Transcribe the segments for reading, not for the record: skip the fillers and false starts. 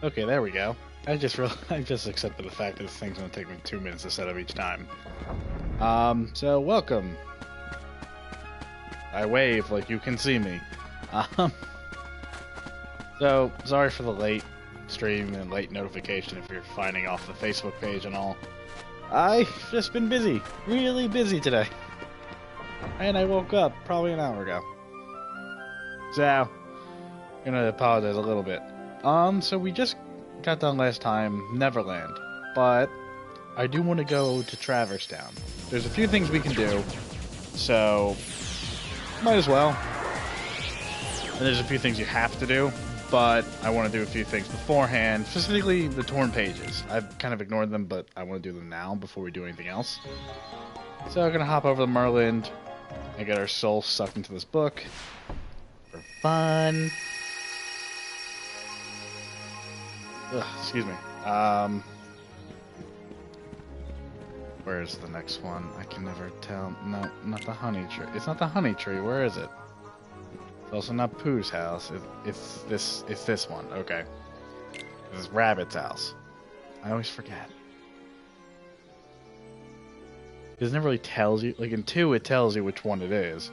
Okay, there we go. I just accepted the fact that this thing's gonna take me 2 minutes to set up each time. So welcome. I wave like you can see me. Um, so sorry for the late stream and late notification if you're finding off the Facebook page and all. I've just been busy, really busy today. And I woke up probably an hour ago. So, gonna apologize a little bit. So we just got done last time, Neverland. But I do want to go to Traverse Town. There's a few things we can do, so might as well. And there's a few things you have to do, but I want to do a few things beforehand, specifically the torn pages. I've kind of ignored them, but I want to do them now before we do anything else. So I'm going to hop over to Merland and get our soul sucked into this book for fun. Ugh, excuse me. Where's the next one? I can never tell. No, not the honey tree. It's not the honey tree. Where is it? It's also not Pooh's house. It's this one. Okay. This is Rabbit's house. I always forget. It never really tells you. Like in 2, it tells you which one it is.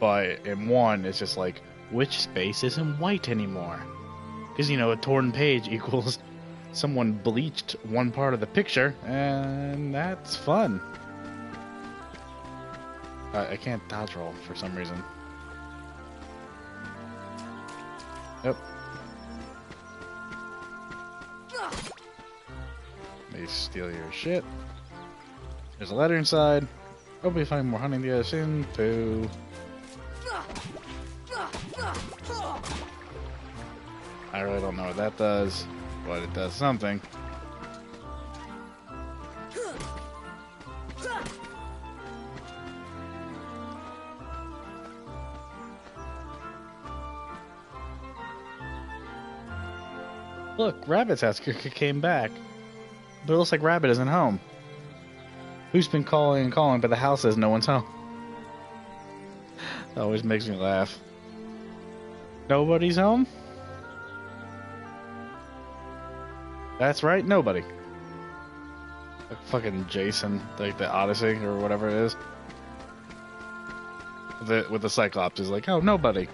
But in 1, it's just like, which space isn't white anymore? Because, you know, a torn page equals someone bleached one part of the picture, and that's fun. I can't dodge roll for some reason. Yep. Let me steal your shit. There's a letter inside. Hope we find more honey to get us in. Pooh. I really don't know what that does, but it does something. Look, Rabbit's house came back. But it looks like Rabbit isn't home. Who's been calling and calling, but the house says no one's home? That always makes me laugh. Nobody's home? That's right, nobody. Like fucking Jason, like the Odyssey or whatever it is. With the Cyclops is like, oh, nobody.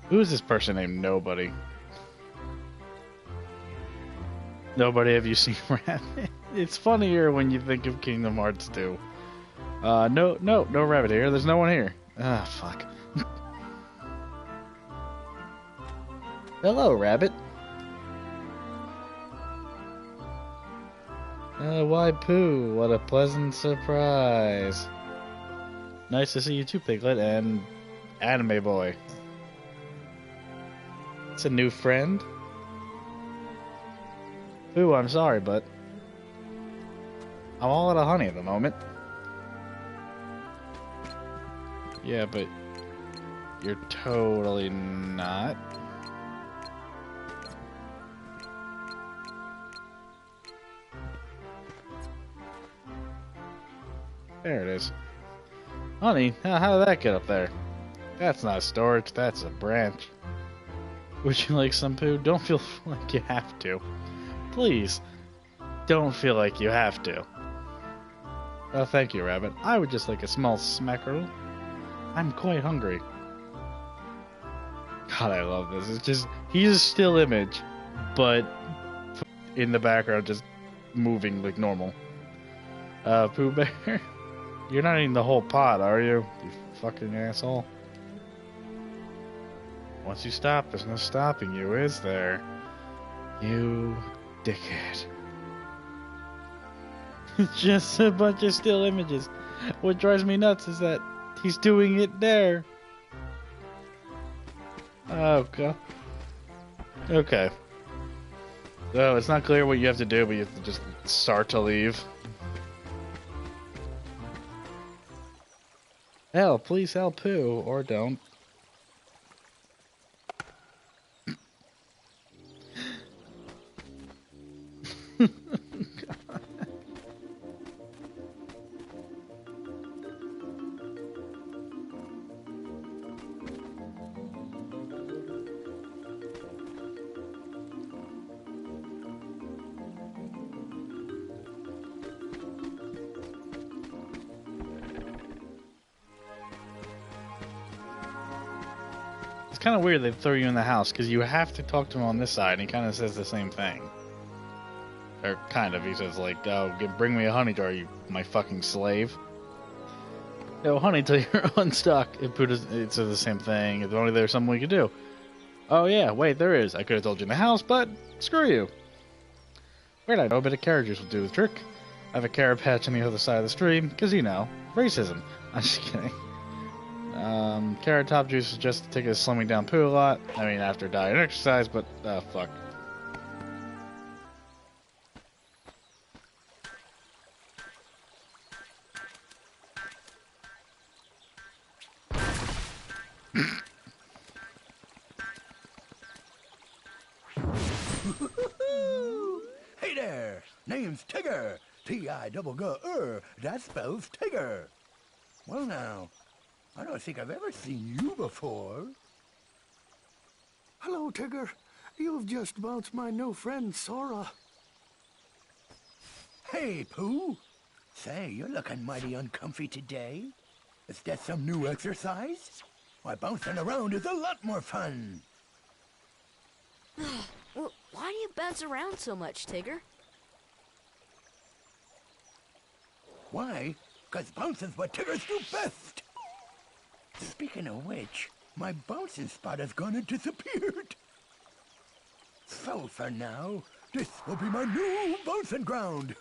Who is this person named Nobody? Nobody, have you seen Rabbit? It's funnier when you think of Kingdom Hearts 2. No Rabbit here. There's no one here. Ah, fuck. Hello, Rabbit. Why Pooh? What a pleasant surprise. Nice to see you too, Piglet and Anime Boy. It's a new friend. Pooh, I'm sorry, but I'm all out of honey at the moment. Yeah, but you're totally not. There it is. Honey, how did that get up there? That's not storage, that's a branch. Would you like some, Pooh? Don't feel like you have to. Please, don't feel like you have to. Oh, thank you, Rabbit. I would just like a small smackerel. I'm quite hungry. God, I love this. It's just, he's a still image, but in the background just moving like normal. Pooh Bear, you're not eating the whole pot, are you? You fucking asshole. Once you stop, there's no stopping you, is there? You dickhead. It's just a bunch of still images. What drives me nuts is that he's doing it there. Oh, God. Okay. So it's not clear what you have to do, but you have to just start to leave. Hell, please help Pooh, or don't. kind of weird they throw you in the house, because you have to talk to him on this side, and he kind of says the same thing. Or kind of, he says like, oh, bring me a honey jar, you my fucking slave. No honey till you're unstuck. It says the same thing. If only there's something we could do. Oh yeah, wait, there is. I could have told you in the house, but screw you. Wait, I know a bit of carrot juice will do the trick. I have a carrot patch on the other side of the stream, because you know, racism. I'm just kidding. Carrot top juice is just to take a slimming down Pooh a lot. I mean, after diet and exercise, but, fuck. Hey there, name's Tigger. T-I-double-G-R, that spells Tigger. Well now, I don't think I've ever seen you before. Hello, Tigger. You've just bounced my new friend, Sora. Hey, Pooh. Say, you're looking mighty uncomfy today. Is that some new exercise? Why, bouncing around is a lot more fun. Well, why do you bounce around so much, Tigger? Why? 'Cause bouncing's what Tiggers do best. Speaking of which, my bouncing spot has gone and disappeared. So for now, this will be my new bouncing ground.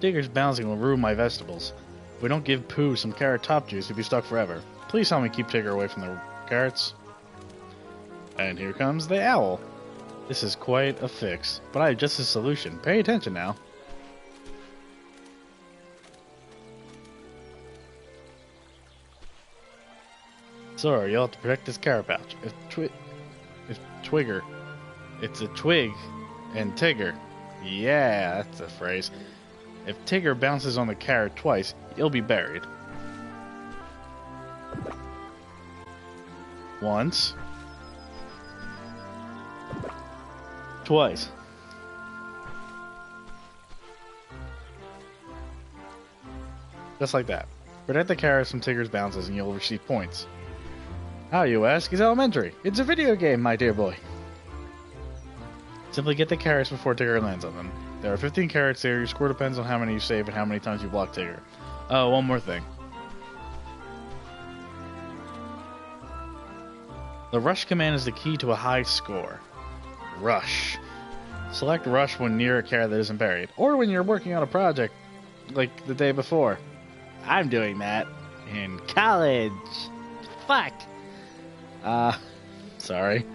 Tigger's bouncing will ruin my vegetables. If we don't give Pooh some carrot top juice, he'll be stuck forever. Please help me keep Tigger away from the carrots. And here comes the owl. This is quite a fix, but I have just a solution. Pay attention now. Sora, you'll have to protect this carrot pouch. If Twigger, it's a twig and Tigger. Yeah, that's a phrase. If Tigger bounces on the carrot twice, he'll be buried. Once. Twice. Just like that. Protect the carrots from Tigger's bounces and you'll receive points. How, you ask? It's elementary. It's a video game, my dear boy. Simply get the carrots before Tigger lands on them. There are 15 carrots there. Your score depends on how many you save and how many times you block Tigger. Oh, one more thing. The rush command is the key to a high score. Rush. Select rush when near a carrot that isn't buried, or when you're working on a project, like the day before. I'm doing that in college. Fuck. Sorry.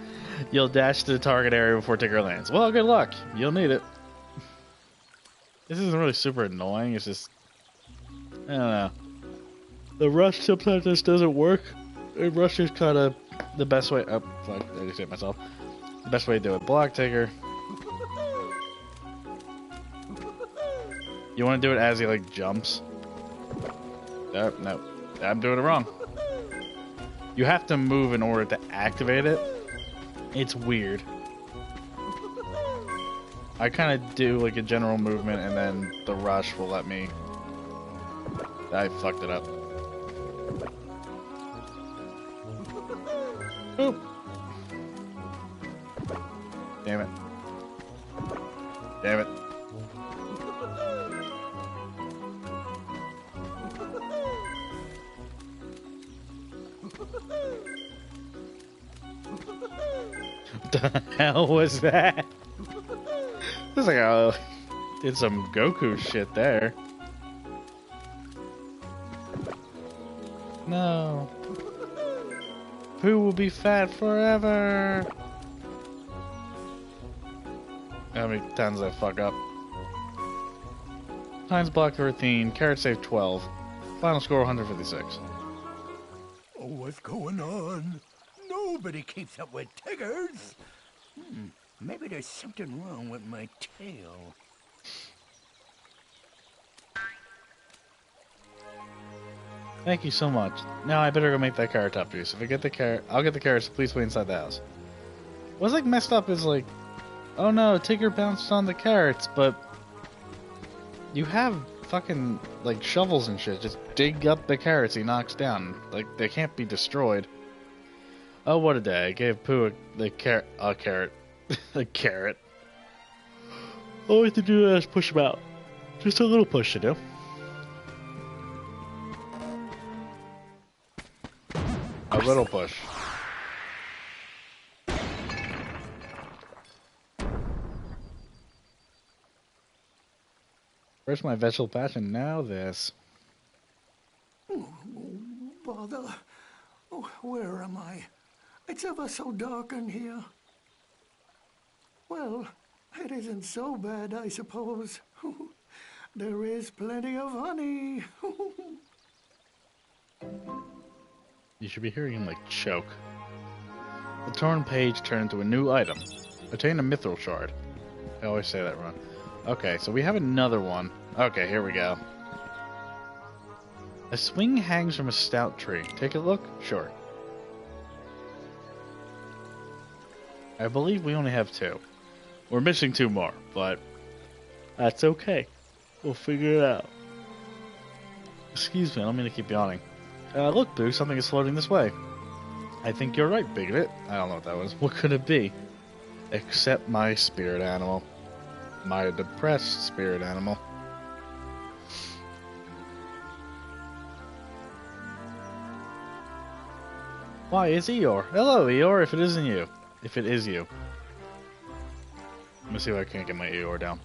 You'll dash to the target area before Tigger lands. Well, good luck. You'll need it. This isn't really super annoying. It's just, I don't know. The rush sometimes just doesn't work. And rush is kind of the best way. Oh, fuck! I just hit myself. The best way to do it. Block Tigger. You want to do it as he like jumps. Oh, no, I'm doing it wrong. You have to move in order to activate it. It's weird. I kind of do like a general movement and then the rush will let me. I fucked it up. Oop. Damn it. Damn it. What the hell was that? It was like I did some Goku shit there. No. Pooh will be fat forever. How many times did I fuck up? Times block 13, carrot save 12. Final score 156. Oh, what's going on? Nobody keeps up with Tiggers. Maybe there's something wrong with my tail. Thank you so much. Now I better go make that carrot top juice. If I get the carrot, I'll get the carrots. Please wait inside the house. What's like messed up is like, oh no, Tigger bounced on the carrots, but You have fucking, like, shovels and shit. Just dig up the carrots he knocks down. Like, they can't be destroyed. Oh, what a day. I gave Pooh a carrot. A carrot. All we have to do is push him out. Just a little push, you know? A little push. Where's my vegetable patch? And now this. Bother. Oh, where am I? It's ever so dark in here. Well, it isn't so bad, I suppose. There is plenty of honey. You should be hearing him, like, choke. The torn page turned into a new item. Obtain a mithril shard. I always say that wrong. Okay, so we have another one. Okay, here we go. A swing hangs from a stout tree. Take a look? Sure. I believe we only have 2. We're missing 2 more, but that's okay. We'll figure it out. Excuse me, I don't mean to keep yawning. Look, Pooh, something is floating this way. I think you're right, Bigot. I don't know what that was. What could it be? Except my spirit animal. My depressed spirit animal. Why, it's Eeyore. Hello, Eeyore, if it isn't you. If it is you. Let me see if I can't get my Eeyore down.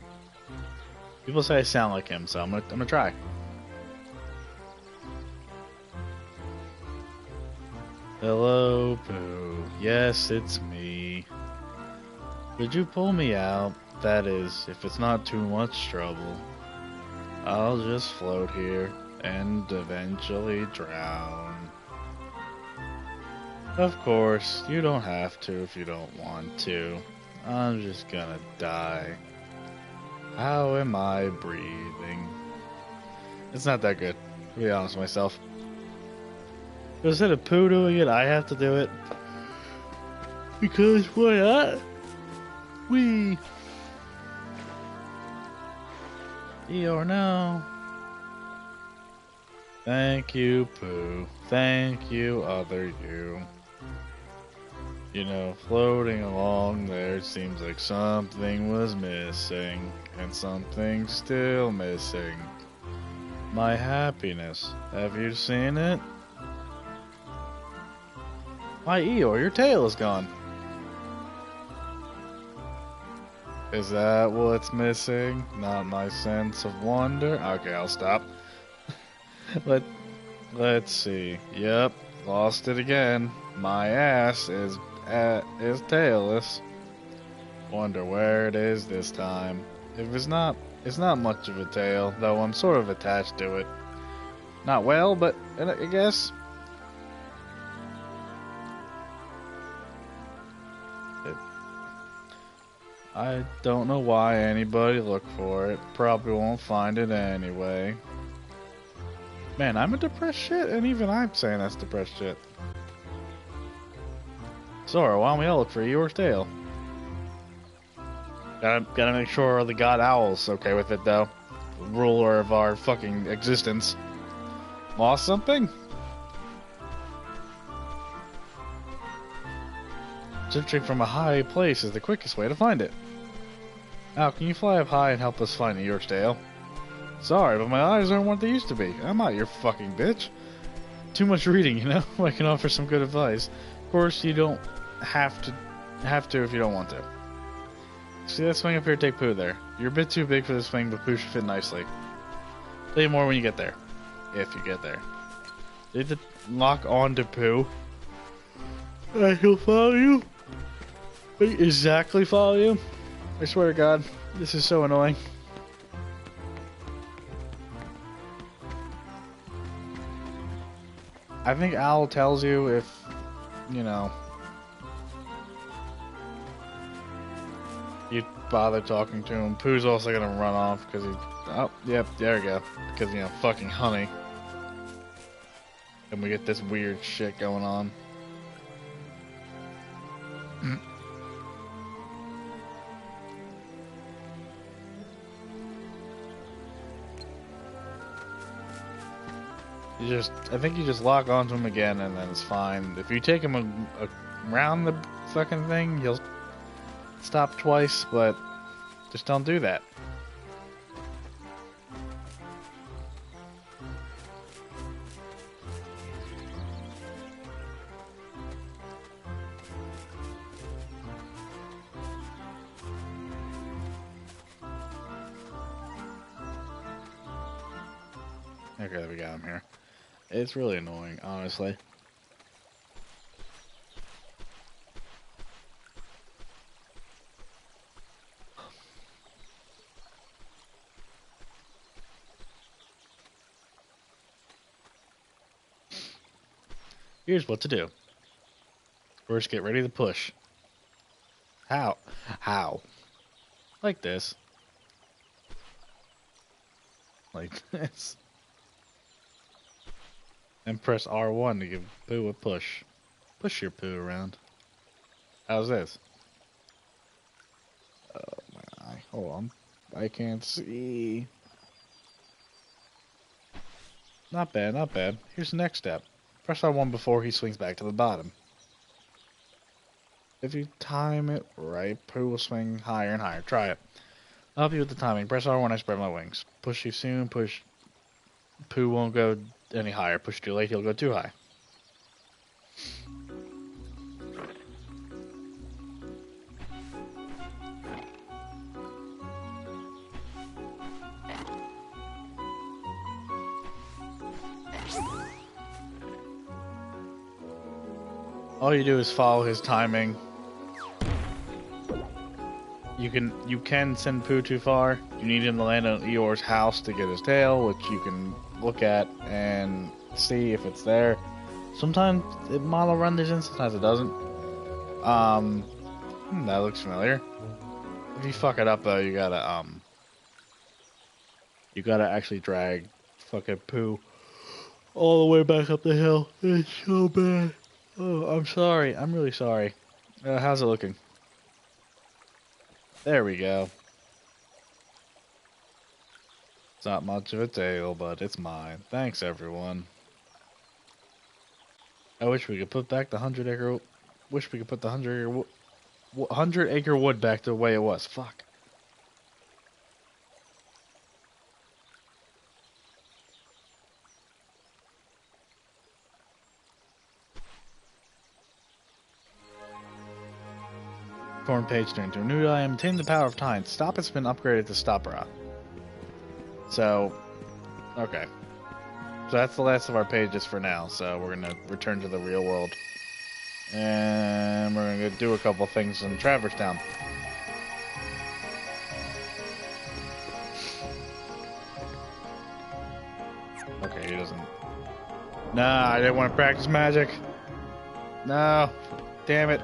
People say I sound like him, so I'm gonna try. Hello, Pooh. Yes, it's me. Could you pull me out? That is, if it's not too much trouble. I'll just float here and eventually drown. Of course, you don't have to if you don't want to. I'm just gonna die. How am I breathing? It's not that good, to be honest with myself. Instead of Pooh doing it, I have to do it. Because why not? Wee. Eeyore, no. Thank you, Pooh. Thank you, other you. You know, floating along there, it seems like something was missing, and something's still missing. My happiness. Have you seen it? My Eeyore, your tail is gone. Is that what's missing? Not my sense of wonder? Okay, I'll stop. Let's see. Yep, lost it again. My ass is tailless. Wonder where it is this time. If it's not much of a tail, though I'm sort of attached to it. Not well, but I guess. I don't know why anybody look for it. Probably won't find it anyway. Man, I'm a depressed shit, and even I'm saying that's depressed shit. Sora, why don't we all look for Eeyore's tail? Gotta make sure the God Owl's okay with it, though. The ruler of our fucking existence. Lost something? Searching from a high place is the quickest way to find it. Now, can you fly up high and help us find Eeyore's tail? Sorry, but my eyes aren't what they used to be. I'm not your fucking bitch. Too much reading, you know? I can offer some good advice. Of course, you don't have to if you don't want to. See that swing up here? Take Pooh there. You're a bit too big for this swing, but Pooh should fit nicely. Tell you more when you get there. If you get there. Did the lock on to Pooh? He'll follow you? Wait, exactly follow you? I swear to God, this is so annoying. I think Owl tells you if, you know, you bother talking to him. Pooh's also gonna run off because he... Oh, yep, there we go. Because, you know, fucking honey. And we get this weird shit going on. I think you just lock onto him again, and then it's fine. If you take him around the fucking thing, he'll stop twice, but just don't do that. Okay, we got him here. It's really annoying, honestly. Here's what to do. First, get ready to push. How? How? Like this. Like this. And press R1 to give Pooh a push. Push your Pooh around. How's this? Oh my eye. Hold on. I can't see. Not bad, not bad. Here's the next step. Press R1 before he swings back to the bottom. If you time it right, Pooh will swing higher and higher. Try it. I'll help you with the timing. Press R1, I spread my wings. Push you soon, push. Pooh won't go any higher. Push too late, he'll go too high. All you do is follow his timing. You can send Pooh too far. You need him to land on Eeyore's house to get his tail, which you can look at and see if it's there. Sometimes it model renders in, sometimes it doesn't. That looks familiar. If you fuck it up though, you gotta actually drag fucking Pooh all the way back up the hill. It's so bad. Oh, I'm sorry. I'm really sorry. How's it looking? There we go. It's not much of a tail, but it's mine. Thanks, everyone. I wish we could put back the 100-acre... Wish we could put the 100-acre wood back the way it was. Fuck. Torn page turned to a new item. Obtain the power of time. Stop has been upgraded to Stopera. So, okay. So that's the last of our pages for now. So we're gonna return to the real world, and we're gonna do a couple things in Traverse Town. Okay, he doesn't. Nah, I didn't want to practice magic. No, damn it.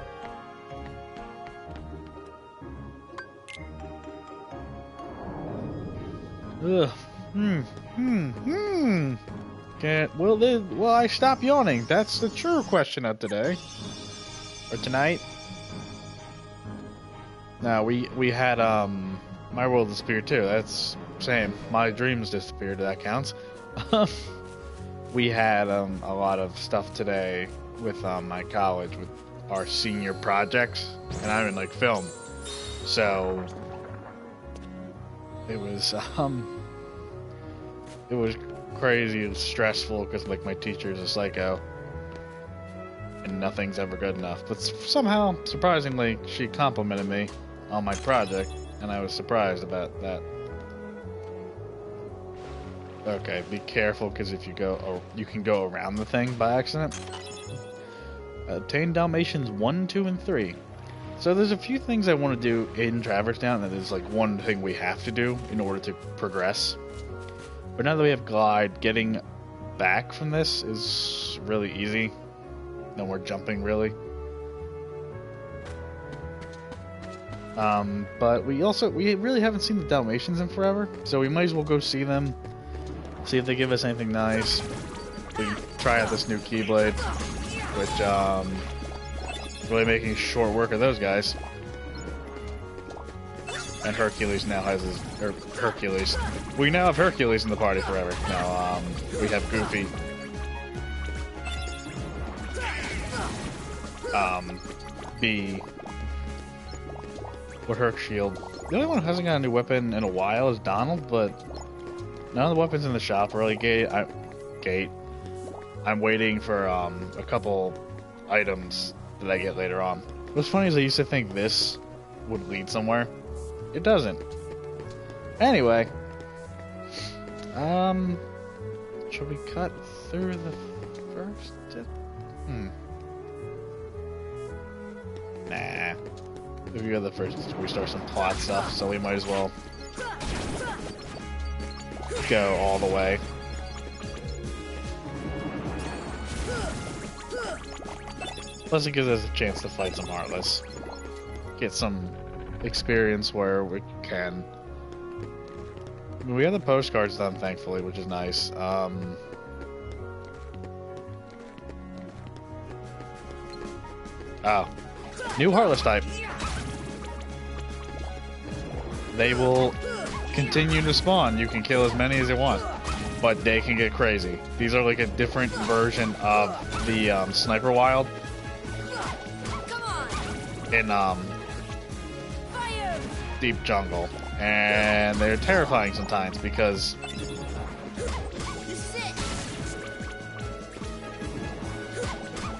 Ugh. Can't. Will I stop yawning? That's the true question of today. Or tonight. No, we had my world disappeared too. That's same. My dreams disappeared. That counts. We had a lot of stuff today with my college with our senior projects, and I'm in like film, so. It was crazy and stressful because like my teacher's a psycho and nothing's ever good enough. But somehow, surprisingly, she complimented me on my project, and I was surprised about that. Okay, be careful because if you go, you can go around the thing by accident. Obtain Dalmatians 1, 2, and 3. So there's a few things I want to do in Traverse Town, and there's like one thing we have to do in order to progress. But now that we have Glide, getting back from this is really easy. No more jumping, really. But we really haven't seen the Dalmatians in forever, so we might as well go see them, see if they give us anything nice. We can try out this new Keyblade, which, really making short work of those guys. And Hercules now has Hercules. We now have Hercules in the party forever. Now, we have Goofy. be with her shield. The only one who hasn't got a new weapon in a while is Donald, but none of the weapons in the shop really gate. I'm waiting for a couple items that I get later on. What's funny is I used to think this would lead somewhere. It doesn't. Anyway, should we cut through the first? Nah. If we go the first, we start some plot stuff, so we might as well go all the way. Plus it gives us a chance to fight some Heartless. Get some experience where we can. I mean, we have the postcards done, thankfully, which is nice. Oh. New Heartless type. They will continue to spawn. You can kill as many as you want, but they can get crazy. These are like a different version of the Sniper Wild in Deep Jungle, and they're terrifying sometimes because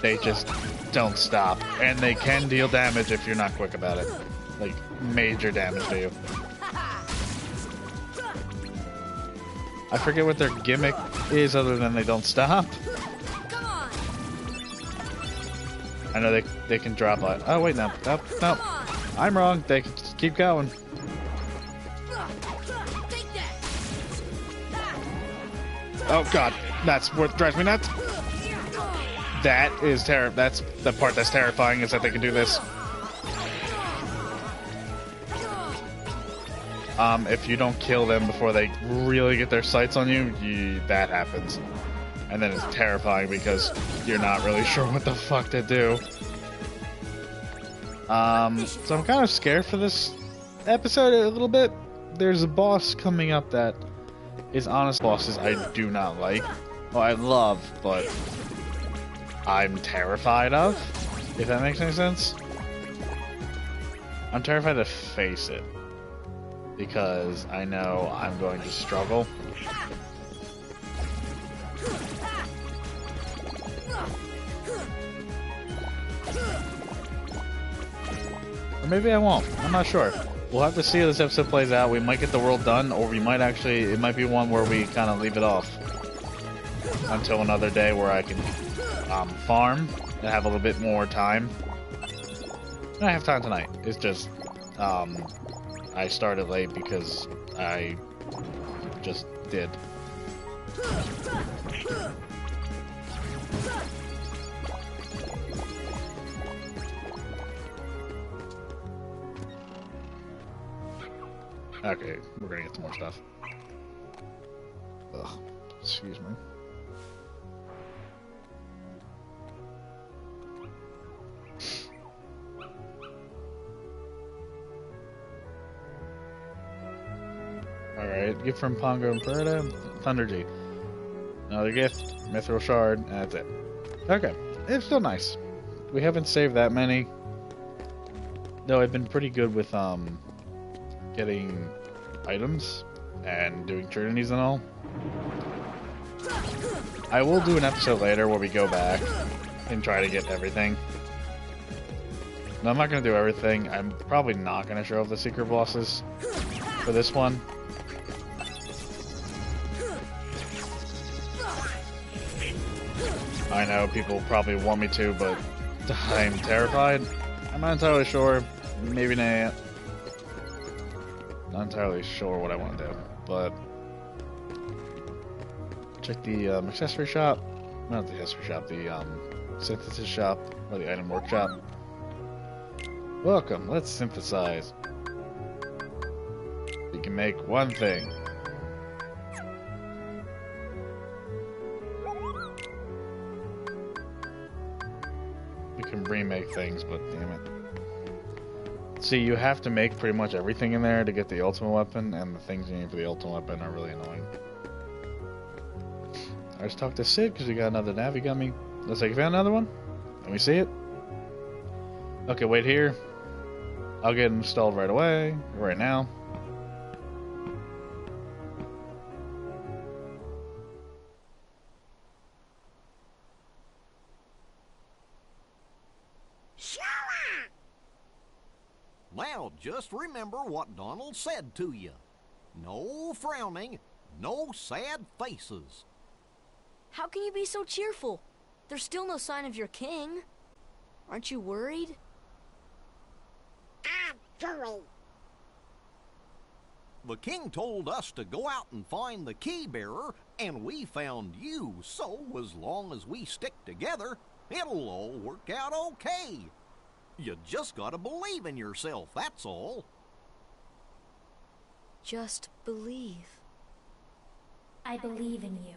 they just don't stop, and they can deal damage if you're not quick about it, like major damage to you. I forget what their gimmick is other than they don't stop. I know they can drop like, oh wait, no, nope, I'm wrong. They can just keep going. Oh god, that's what drives me nuts. That is that's the part that's terrifying, is that they can do this. If you don't kill them before they really get their sights on you, that happens. And then it's terrifying because you're not really sure what the fuck to do. So I'm kind of scared for this episode a little bit. There's a boss coming up that is honest bosses I do not like. Well, I love, but I'm terrified of, if that makes any sense. I'm terrified to face it, because I know I'm going to struggle. Or maybe I won't. I'm not sure. We'll have to see how this episode plays out. We might get the world done, or we might actually, it might be one where we kind of leave it off until another day where I can farm and have a little bit more time. And I have time tonight. It's just I started late because I just did. Okay, we're gonna get some more stuff. Ugh, excuse me. Alright, gift from Pongo and Perda, Thunder G. Another gift, Mithril Shard, and that's it. Okay, it's still nice. We haven't saved that many. Though I've been pretty good with getting items and doing trinities and all. I will do an episode later where we go back and try to get everything. No, I'm not going to do everything. I'm probably not going to show off the secret bosses for this one. I know people probably want me to, but I'm terrified. I'm not entirely sure. Maybe not. Not entirely sure what I want to do, but check the accessory shop. Not the accessory shop, the synthesis shop, or the item workshop. Welcome, let's synthesize. You can make one thing. You can remake things, but damn it. See, you have to make pretty much everything in there to get the ultimate weapon, and the things you need for the ultimate weapon are really annoying. I just talked to Sid because we got another Navi gummy. Looks like you found another one. Let me see it. Okay, wait here. I'll get it installed right away, right now. Now, just remember what Donald said to you. No frowning, no sad faces. How can you be so cheerful? There's still no sign of your king. Aren't you worried? The king told us to go out and find the key bearer, and we found you, so as long as we stick together, it'll all work out okay. You just gotta believe in yourself, that's all. Just believe. I believe in you.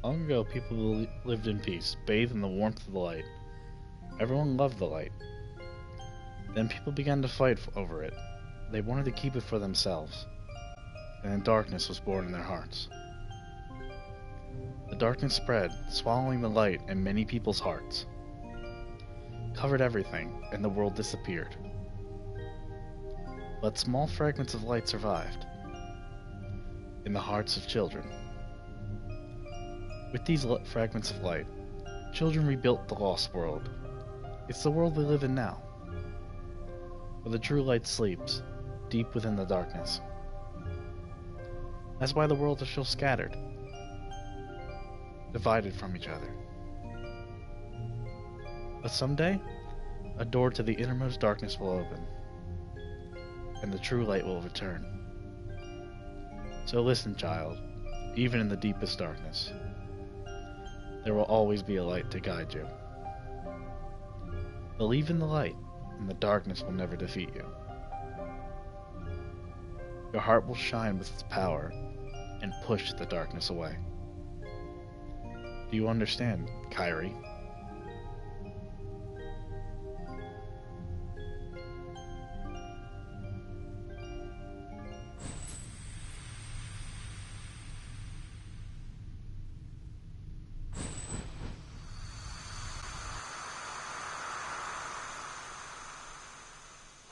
Long ago, people lived in peace, bathed in the warmth of the light. Everyone loved the light. Then people began to fight over it. They wanted to keep it for themselves. And then darkness was born in their hearts. The darkness spread, swallowing the light in many people's hearts. Covered everything, and the world disappeared. But small fragments of light survived. In the hearts of children. With these fragments of light, children rebuilt the lost world. It's the world we live in now, where the true light sleeps, deep within the darkness. That's why the world is still scattered, divided from each other. But someday, a door to the innermost darkness will open, and the true light will return. So listen, child, even in the deepest darkness, there will always be a light to guide you. Believe in the light, and the darkness will never defeat you. Your heart will shine with its power and push the darkness away. Do you understand, Kyrie?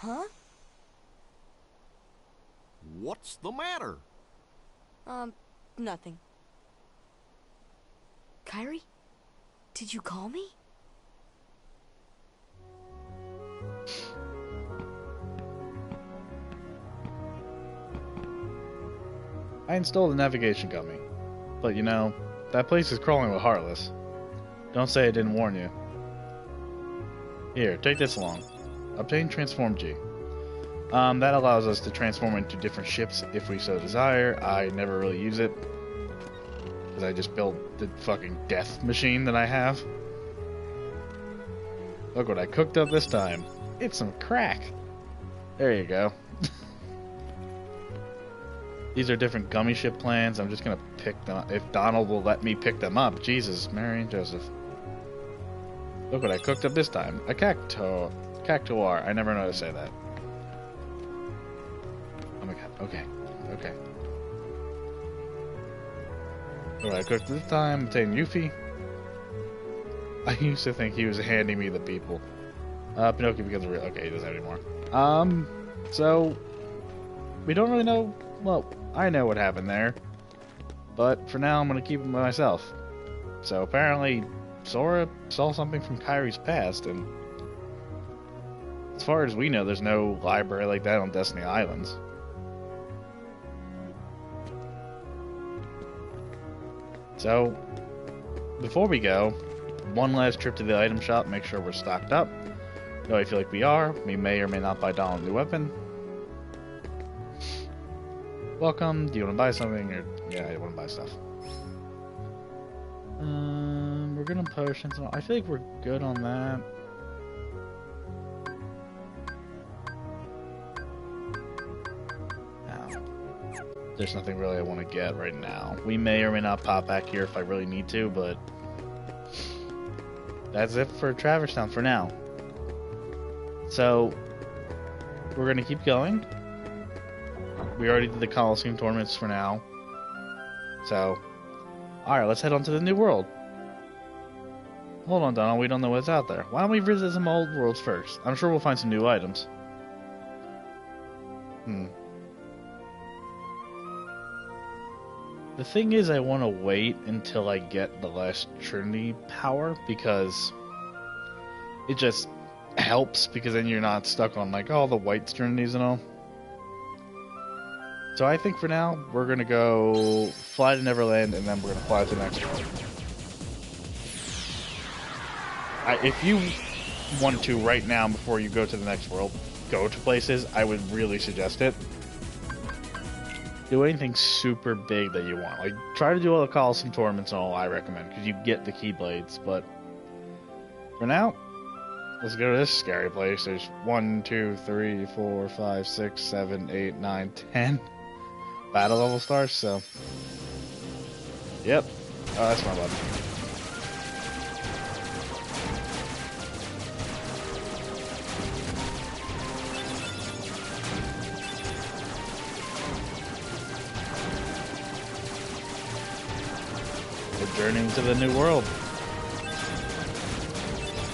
Huh? What's the matter? Nothing. Kyrie? Did you call me? I installed a navigation gummy, but you know, that place is crawling with Heartless. Don't say I didn't warn you. Here, take this along. Obtain Transform G. That allows us to transform into different ships if we so desire. I never really use it, because I just build the fucking death machine that I have. Look what I cooked up this time. It's some crack. There you go. These are different gummy ship plans. I'm just gonna pick them up. If Donald will let me pick them up. Jesus, Mary and Joseph. Look what I cooked up this time. A cactuar. I never know how to say that. Oh my god. Okay. Okay. Look what I cooked this time. Obtain Yuffie. I used to think he was handing me the people. Pinocchio becomes a real... Okay, he doesn't have any more. So... We don't really know... Well, I know what happened there. But for now, I'm going to keep it myself. So apparently, Sora saw something from Kyrie's past, and... As far as we know, there's no library like that on Destiny Islands. So, before we go, one last trip to the item shop, make sure we're stocked up. Though I feel like we are, we may or may not buy Donald a new weapon. Welcome, do you want to buy something? Or yeah, I want to buy stuff. We're gonna potions. I feel like we're good on that. Now, there's nothing really I want to get right now. We may or may not pop back here if I really need to, but that's it for Traverse Town for now. So, we're going to keep going. We already did the Coliseum tournaments for now. So, alright, let's head on to the new world. Hold on, Donald, we don't know what's out there. Why don't we visit some old worlds first? I'm sure we'll find some new items. The thing is, I want to wait until I get the last Trinity power, because it just helps, because then you're not stuck on, like, all the white Trinities and all. So I think for now, we're going to go fly to Neverland, and then we're going to fly to the next world. If you want to right now, before you go to the next world, go to places, I would really suggest it. Do anything super big that you want. Like, try to do all the Coliseum tournaments and all, I recommend, because you get the Keyblades. But for now, let's go to this scary place. There's 1, 2, 3, 4, 5, 6, 7, 8, 9, 10 battle level stars, so. Yep. Oh, that's my button. We're journeying to the new world.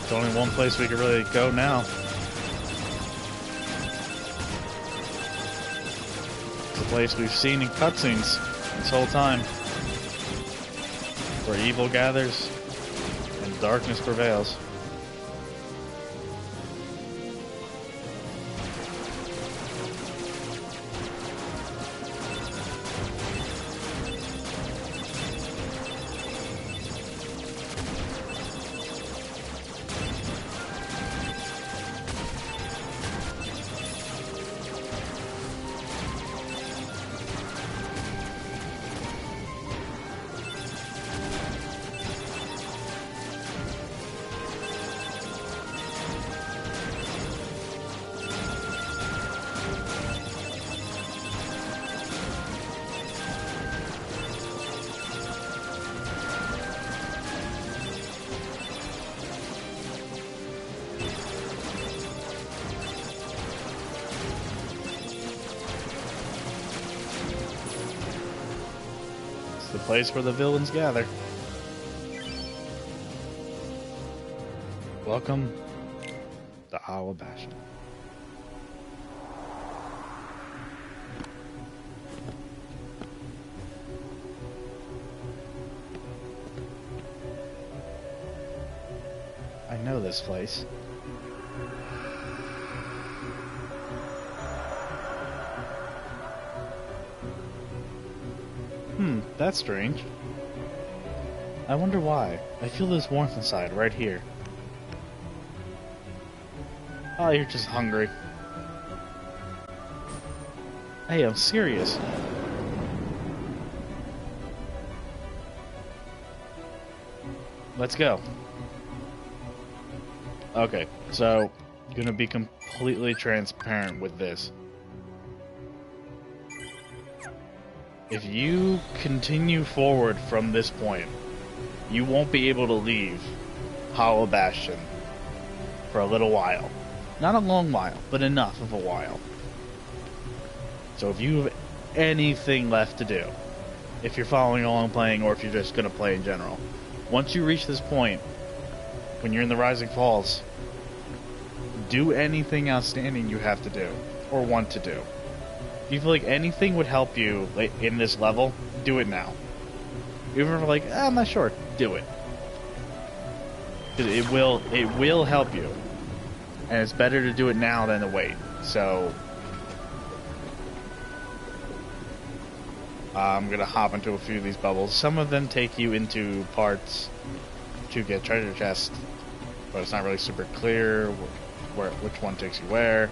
There's only one place we can really go now. It's a place we've seen in cutscenes this whole time. Where evil gathers and darkness prevails. The place where the villains gather. Welcome to Hollow Bastion. I know this place. That's strange. I wonder why. I feel this warmth inside, right here. Oh, you're just hungry. Hey, I'm serious. Let's go. Okay, so, gonna be completely transparent with this. If you continue forward from this point, you won't be able to leave Hollow Bastion for a little while. Not a long while, but enough of a while. So if you have anything left to do, if you're following along playing, or if you're just going to play in general, once you reach this point, when you're in the Rising Falls, do anything outstanding you have to do, or want to do. If you feel like anything would help you in this level, do it now. Even if you're like, I'm not sure, do it. Because it will help you. And it's better to do it now than to wait. So, I'm going to hop into a few of these bubbles. Some of them take you into parts to get treasure chests, but it's not really super clear which one takes you where.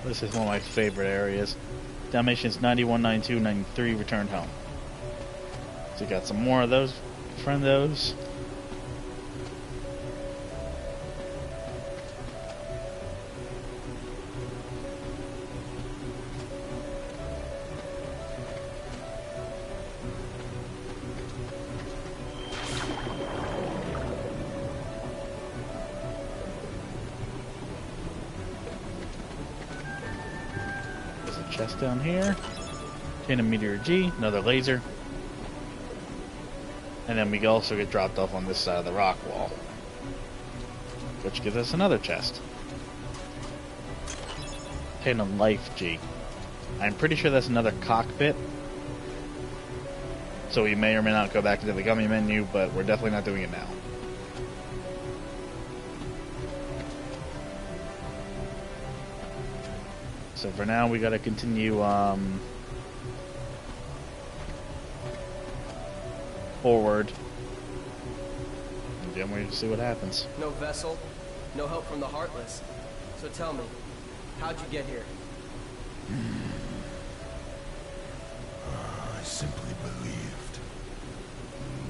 This is one of my favorite areas. Dalmatians 91, 92, 93 returned home. So you got some more of those friendos. There's a chest down here. Chain of Meteor G, another laser. And then we also get dropped off on this side of the rock wall, which gives us another chest. Chain of Life G. I'm pretty sure that's another cockpit. So we may or may not go back into the gummy menu, but we're definitely not doing it now. So for now, we gotta continue forward. And then we see what happens. No vessel, no help from the Heartless. So tell me, how'd you get here? I simply believed.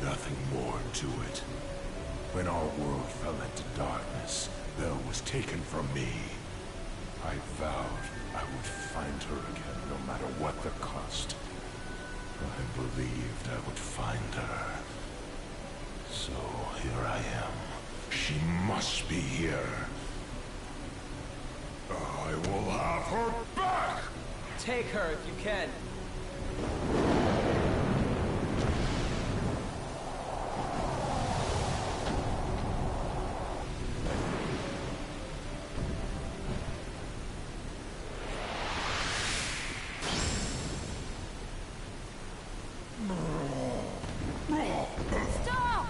Nothing more to it. When our world fell into darkness, Belle was taken from me. I vowed I would find her again, no matter what the cost. I believed I would find her. So here I am. She must be here. I will have her back! Take her if you can. Stop!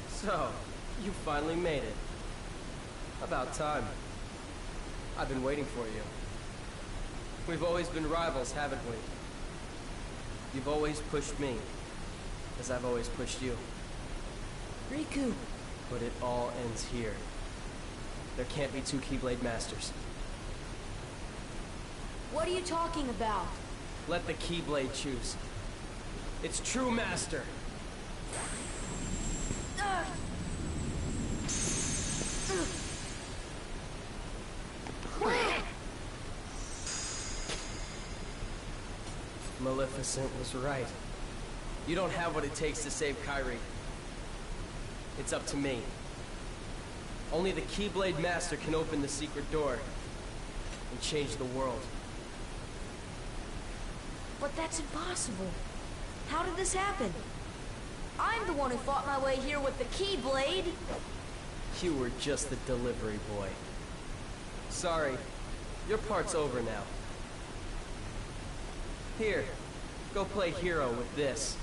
So, you finally made it. About time. I've been waiting for you. We've always been rivals, haven't we? You've always pushed me, as I've always pushed you. Riku. But it all ends here. There can't be two Keyblade Masters. What are you talking about? Let the Keyblade choose. Its true master. Ugh. Maleficent was right. You don't have what it takes to save Kairi. It's up to me. Only the Keyblade Master can open the secret door and change the world. But that's impossible. How did this happen? I'm the one who fought my way here with the Keyblade. You were just the delivery boy. Sorry, your part's over now. Here, go play hero with this.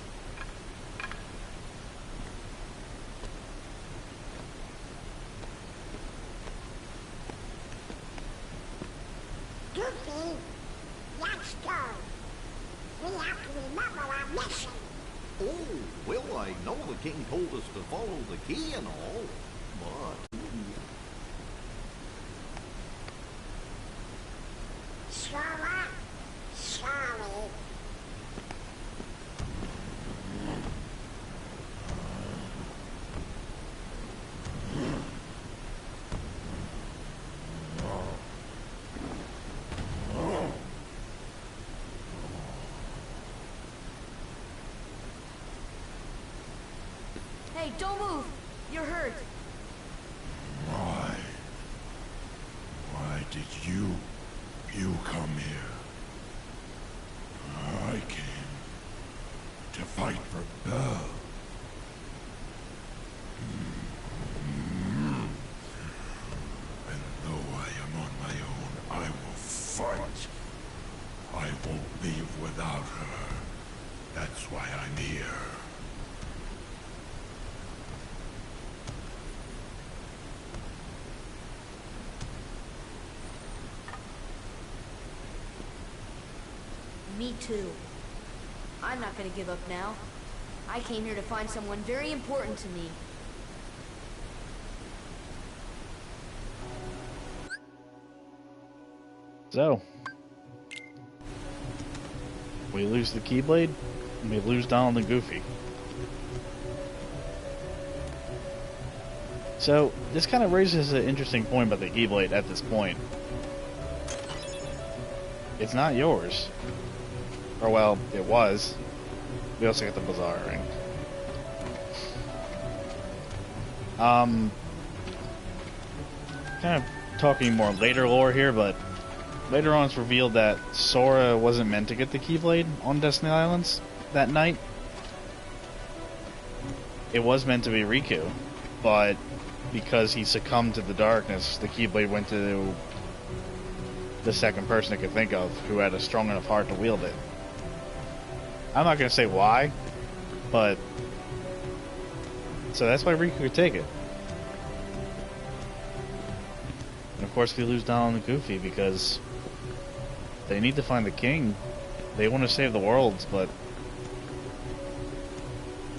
Goofy, let's go. We have to remember our mission. Oh, well, I know the king told us to follow the key and all, but... Slower, slowly. Hey, don't move. You're hurt. Why? Why did you come here? I came to fight for Belle. And though I am on my own, I will fight. I won't leave without her. That's why I'm here. Me too. I'm not gonna give up now. I came here to find someone very important to me. So, We lose the Keyblade, and we lose Donald and Goofy. So, this kind of raises an interesting point about the Keyblade at this point. It's not yours. Or, well, it was. We also got the Bazaar ring. Kind of talking more later lore here, but later on it's revealed that Sora wasn't meant to get the Keyblade on Destiny Islands that night. It was meant to be Riku, but because he succumbed to the darkness, the Keyblade went to the second person I could think of who had a strong enough heart to wield it. I'm not going to say why, but so that's why Riku could take it. And of course we lose Donald and Goofy because they need to find the king. They want to save the worlds, but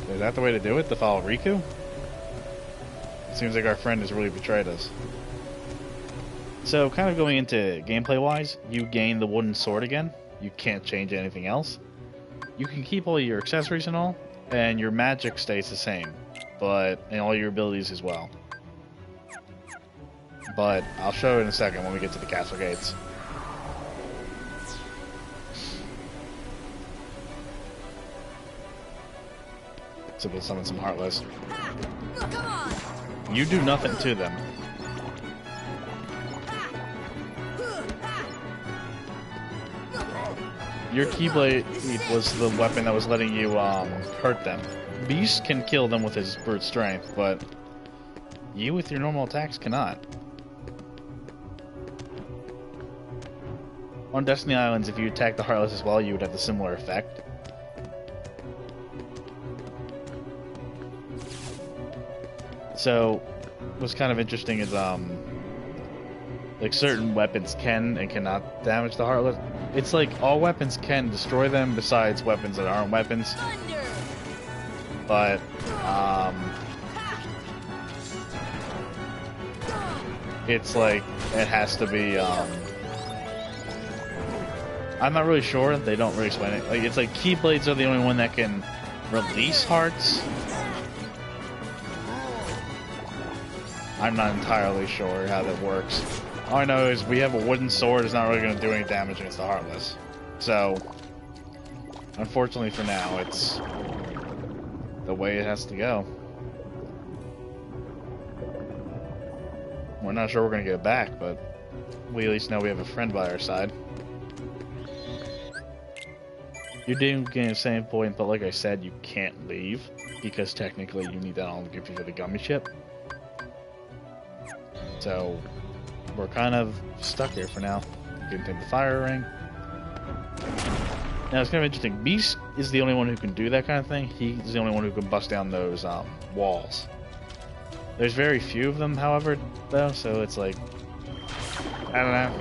is that the way to do it? To follow Riku? It seems like our friend has really betrayed us. So, kind of going into gameplay-wise, you gain the wooden sword again. You can't change anything else. You can keep all your accessories and all, and your magic stays the same, and all your abilities as well. But I'll show you in a second when we get to the castle gates. So we'll summon some Heartless. Come on. You do nothing to them. Your Keyblade was the weapon that was letting you hurt them. Beast can kill them with his brute strength, but you with your normal attacks cannot. On Destiny Islands, if you attack the Heartless as well, you would have the similar effect. So, what's kind of interesting is, like certain weapons can and cannot damage the Heartless. It's like all weapons can destroy them besides weapons that aren't weapons. Thunder. But, it's like, it has to be, I'm not really sure. They don't really explain it. Like, it's like Keyblades are the only one that can release hearts. I'm not entirely sure how that works. All I know is we have a wooden sword. It's not really going to do any damage against the Heartless. So, unfortunately for now, it's the way it has to go. We're not sure we're going to get it back, but we at least know we have a friend by our side. You didn't get the same point, but like I said, you can't leave because technically you need that on the Goofy for the gummy ship. So we're kind of stuck here for now. You can take the fire ring. Now it's kind of interesting. Beast is the only one who can do that kind of thing. He's the only one who can bust down those walls. There's very few of them, however, though. So it's like, I don't know.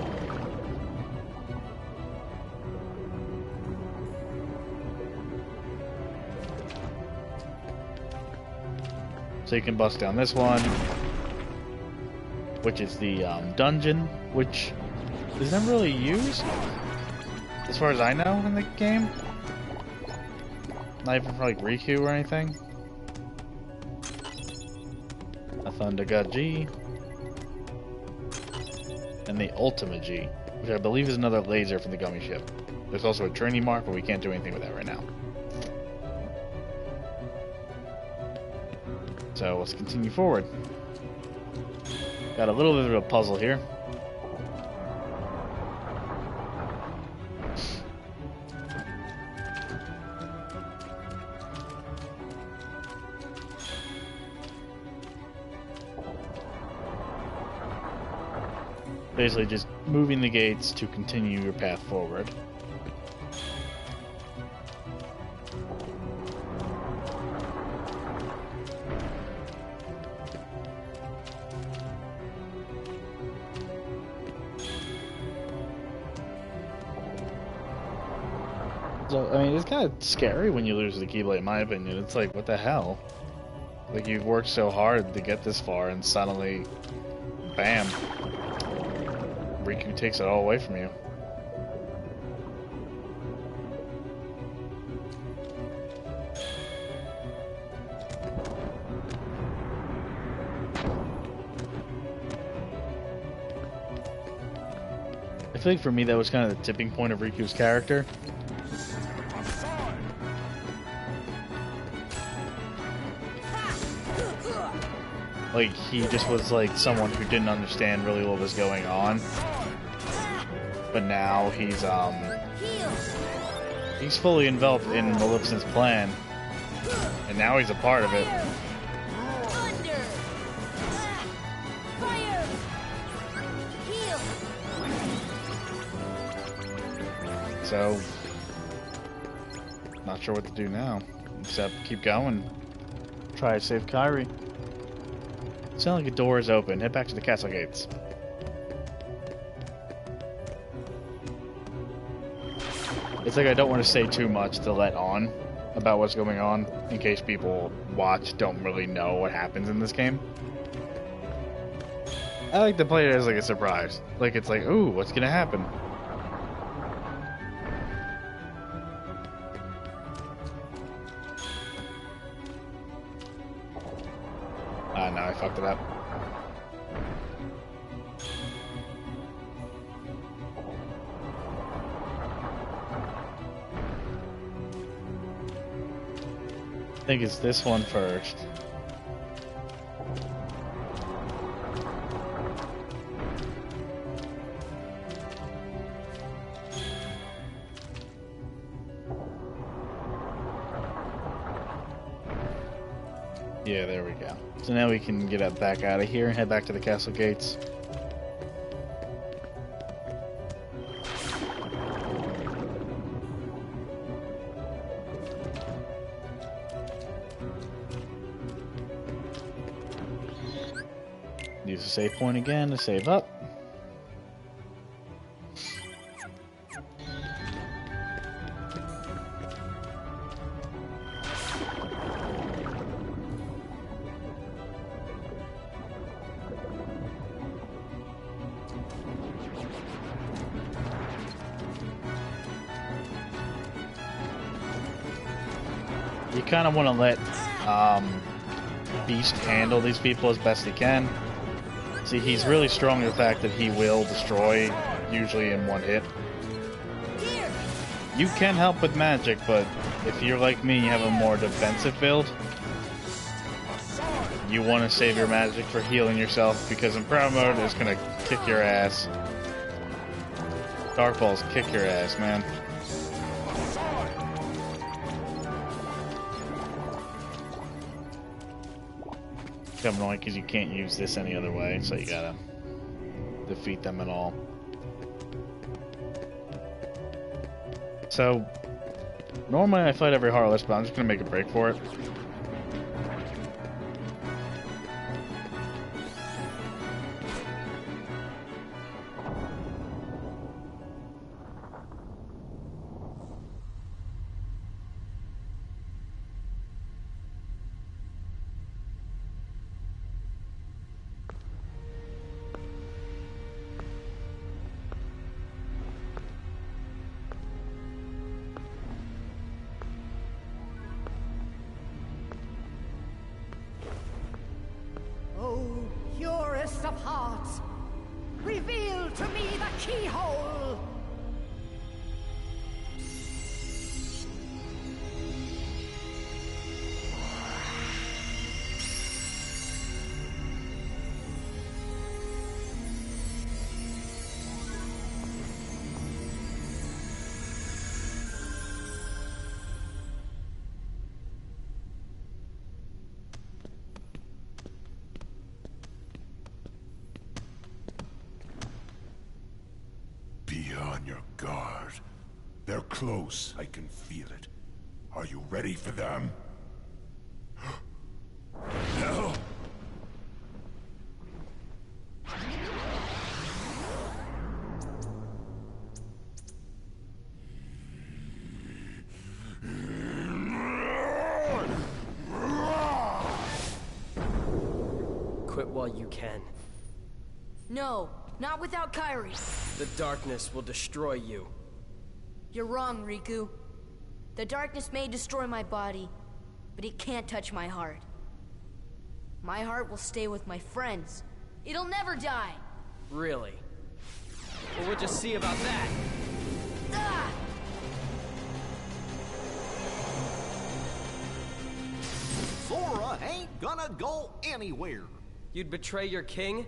So you can bust down this one, which is the dungeon, which is never really used, as far as I know, in the game. Not even for like Riku or anything. A Thunder God G. And the Ultimate G, which I believe is another laser from the gummy ship. There's also a Trinity Mark, but we can't do anything with that right now. So let's continue forward. Got a little bit of a puzzle here. Basically just moving the gates to continue your path forward. So, I mean, it's kind of scary when you lose the Keyblade, in my opinion. It's like, what the hell? Like, you've worked so hard to get this far, and suddenly, bam. Riku takes it all away from you. I feel like for me that was kind of the tipping point of Riku's character. Like, he just was like someone who didn't understand really what was going on. But now he's fully enveloped in Maleficent's plan. And now he's a part of it. Thunder! Fire! Heal! So, not sure what to do now, except keep going. Try to save Kairi. Sound like a door is open. Head back to the castle gates. It's like I don't want to say too much to let on about what's going on, in case people don't really know what happens in this game. I like to play it as like a surprise. Like it's like, ooh, what's gonna happen? No, I fucked it up. I think it's this one first. Yeah, there we go. So now we can get up back out of here and head back to the castle gates. Use the save point again to save up. You kind of want to let Beast handle these people as best he can. See, he's really strong in the fact that he will destroy, usually in one hit. You can help with magic, but if you're like me, you have a more defensive build. You want to save your magic for healing yourself, because in Proud Mode, it's going to kick your ass. Dark Balls kick your ass, man. Kind of annoying because you can't use this any other way, so you gotta defeat them at all. So, normally I fight every Heartless, but I'm just gonna make a break for it. Purest of hearts, reveal to me the keyhole! Be on your guard. They're close, I can feel it. Are you ready for them? No? Quit while you can. No, not without Kairi. The darkness will destroy you. You're wrong, Riku. The darkness may destroy my body, but it can't touch my heart. My heart will stay with my friends. It'll never die. Really? Well, we'll just see about that. Sora ain't gonna go anywhere. You'd betray your king?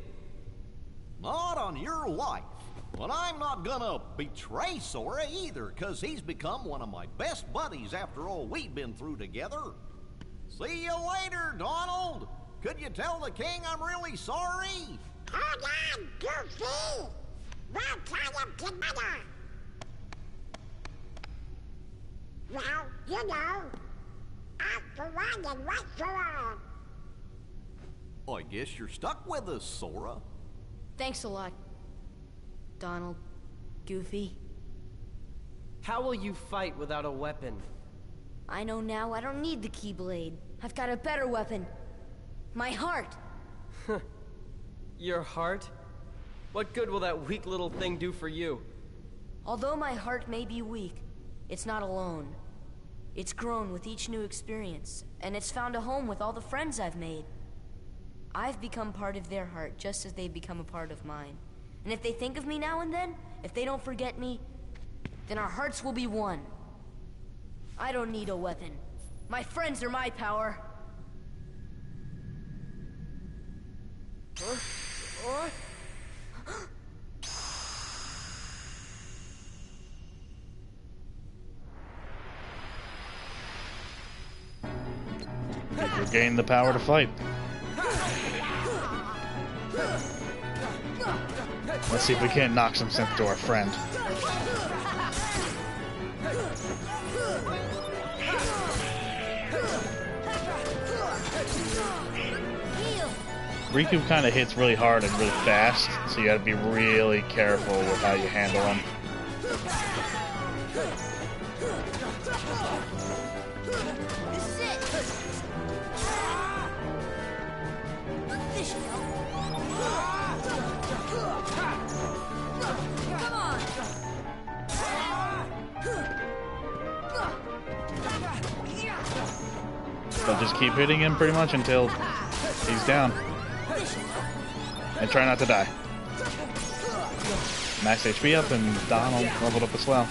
Not on your life. But I'm not gonna betray Sora either, 'cause he's become one of my best buddies after all we've been through together. See you later, Donald. Could you tell the king I'm really sorry? Hold on, Goofy! We'll try him together! Well, you know, out for one and right for all. I guess you're stuck with us, Sora. Thanks a lot, Donald. Goofy. How will you fight without a weapon? I know now I don't need the Keyblade. I've got a better weapon. My heart! Your heart? What good will that weak little thing do for you? Although my heart may be weak, it's not alone. It's grown with each new experience, and it's found a home with all the friends I've made. I've become part of their heart just as they've become a part of mine. And if they think of me now and then, if they don't forget me, then our hearts will be one. I don't need a weapon. My friends are my power. What? Regain the power to fight. Let's see if we can't knock some sense to our friend. Riku kind of hits really hard and really fast, so you gotta be really careful with how you handle him. This is it! This should help. Come on! So just keep hitting him pretty much until he's down. And try not to die. Max HP up and Donald leveled up as well.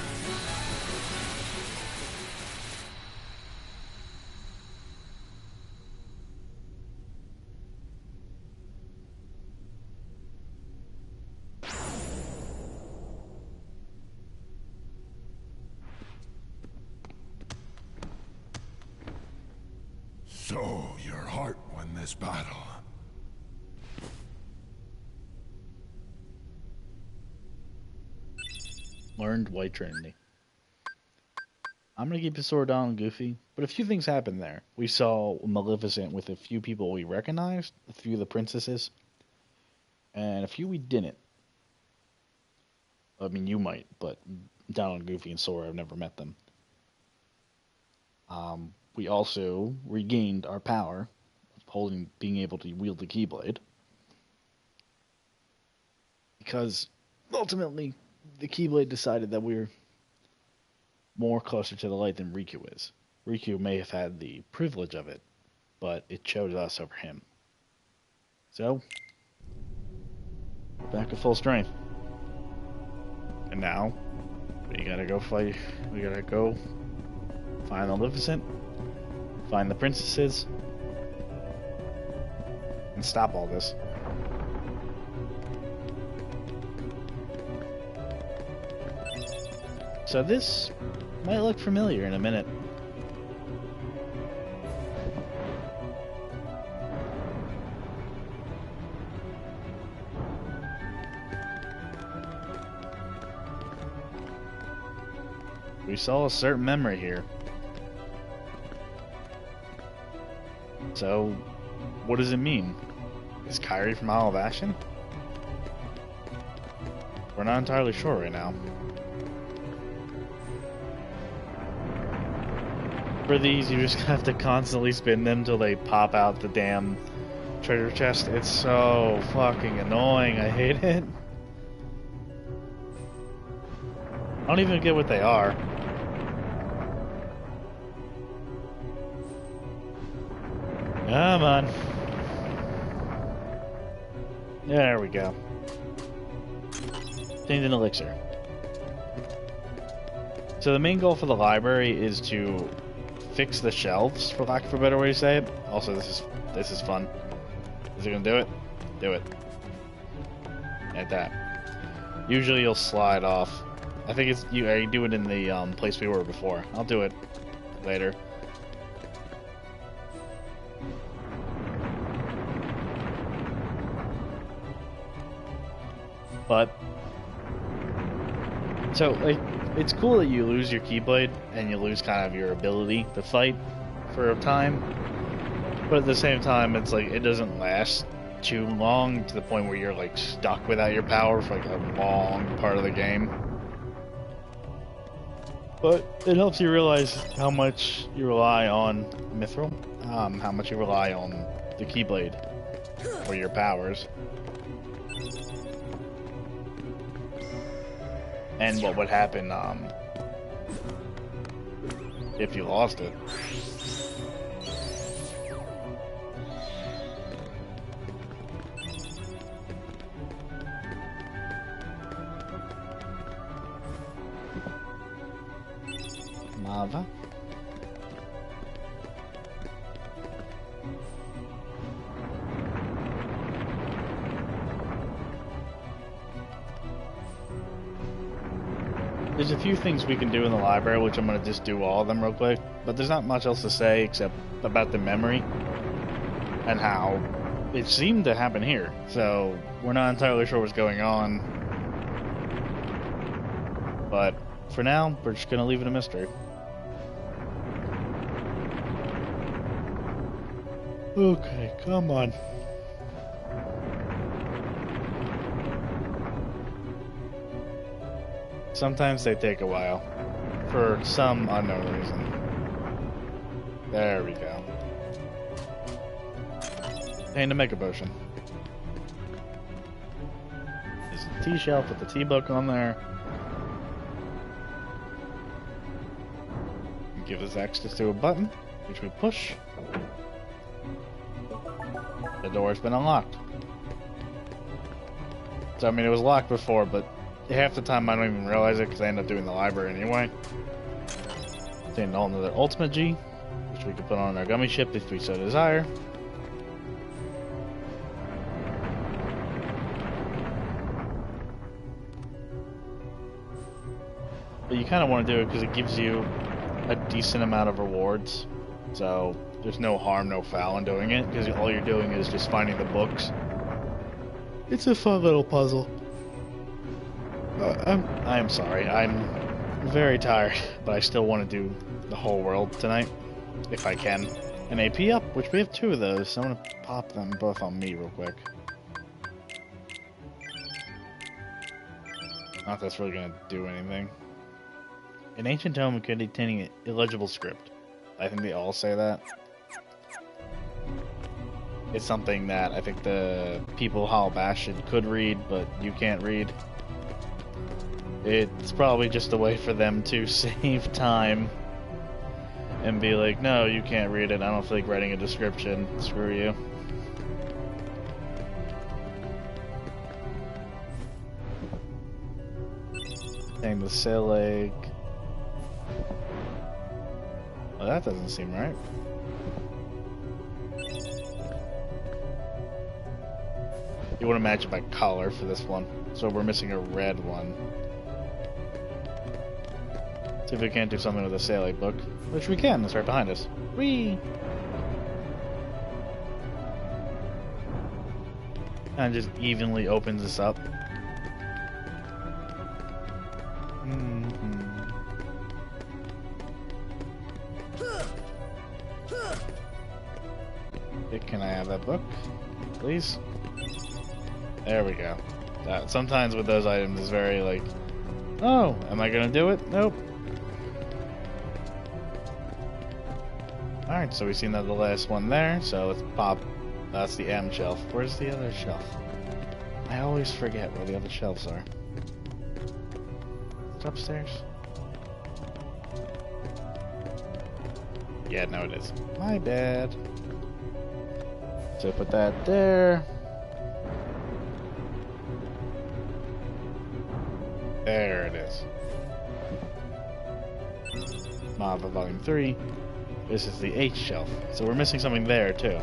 So, your heart won this battle. Learned White Trinity. I'm gonna keep the sword down, Goofy, but a few things happened there. We saw Maleficent with a few people we recognized, a few of the princesses, and a few we didn't. I mean, you might, but Donald, Goofy, and Sora, I've never met them. We also regained our power of being able to wield the Keyblade. Because, ultimately, the Keyblade decided that we're more closer to the light than Riku is. Riku may have had the privilege of it, but it chose us over him. So, back at full strength. And now, we gotta go fight. We gotta go find Maleficent, find the princesses, and stop all this. So this might look familiar in a minute. We saw a certain memory here. So, what does it mean? Is Kairi from Isle of Ashen? We're not entirely sure right now. For these, you just have to constantly spin them till they pop out the damn treasure chest. It's so fucking annoying. I hate it. I don't even get what they are. Come on. There we go. Obtained an elixir. So the main goal for the library is to fix the shelves, for lack of a better way to say it. Also, this is fun. Is it gonna do it? Do it. Like that. Usually you'll slide off. I think it's I do it in the place we were before. I'll do it later. But so like it's cool that you lose your Keyblade and you lose kind of your ability to fight for a time. But at the same time, it's like it doesn't last too long to the point where you're like stuck without your power for like a long part of the game. But it helps you realize how much you rely on Mithril, how much you rely on the Keyblade for your powers. And what would happen if you lost it. Lava. There's a few things we can do in the library, which I'm going to just do all of them real quick, but there's not much else to say except about the memory and how it seemed to happen here. So we're not entirely sure what's going on, but for now, we're just going to leave it a mystery. Okay, come on. Sometimes they take a while, for some unknown reason. There we go. And a Mega Potion. There's a tea shelf with the tea book on there. Give us access to a button, which we push. The door's been unlocked. So, I mean, it was locked before, but half the time I don't even realize it because I end up doing the library anyway. Then another Ultimate G, which we can put on our gummy ship if we so desire. But you kind of want to do it because it gives you a decent amount of rewards. So there's no harm, no foul in doing it because all you're doing is just finding the books. It's a fun little puzzle. I'm sorry, I'm very tired, but I still want to do the whole world tonight, if I can. An AP up, which we have 2 of those, so I'm going to pop them both on me real quick. Not that that's really going to do anything. An ancient tome containing an illegible script. I think they all say that. It's something that I think the people Hollow Bastion could read, but you can't read. It's probably just a way for them to save time and be like, no, you can't read it. I don't feel like writing a description. Screw you. And the sail egg. Well, that doesn't seem right. You want to match it by color for this one. So we're missing a red one. See if we can't do something with the sail egg book. Which we can, it's right behind us. Whee! And just evenly opens this up. Can I have that book, please? There we go. Sometimes with those items it's very like, oh, am I gonna do it? Nope. Alright, so we've seen that the last one there, so let's pop. That's the M shelf. Where's the other shelf? I always forget where the other shelves are. It's upstairs. Yeah, no it is. My bad. So put that there. There it is. Lava Volume 3. This is the H shelf. So we're missing something there, too.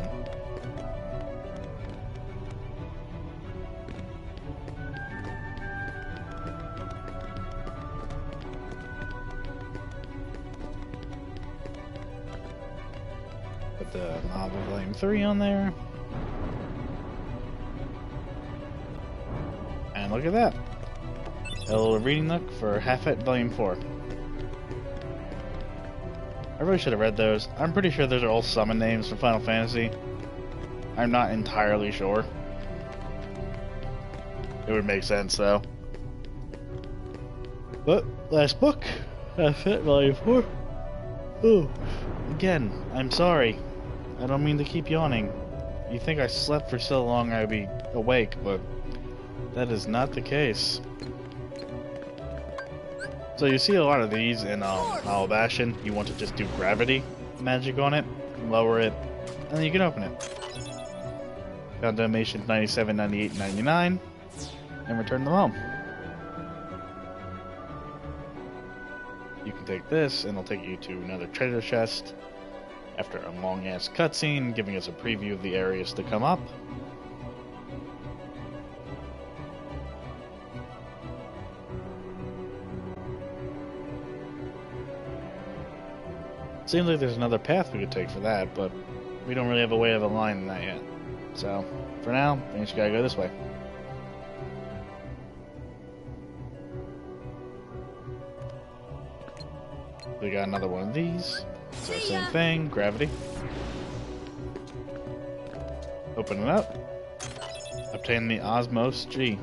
Put the Lava Volume 3 on there. And look at that. A little reading nook for Half-Het Volume 4. I really should have read those. I'm pretty sure those are all summon names from Final Fantasy. I'm not entirely sure. It would make sense, though. But, last book. Half-Het Volume 4. Oh, again, I'm sorry. I don't mean to keep yawning. You think I slept for so long I'd be awake, but that is not the case. So you see a lot of these in Hollow Bastion. You want to just do gravity magic on it, lower it, and then you can open it. Found donations 97, 98, 99, and return them home. You can take this, and it'll take you to another treasure chest. After a long-ass cutscene, giving us a preview of the areas to come up. Seems like there's another path we could take for that, but we don't really have a way of aligning that yet. So, for now, I think we gotta go this way. We got another one of these. So same thing, gravity. Open it up. Obtain the Osmos G.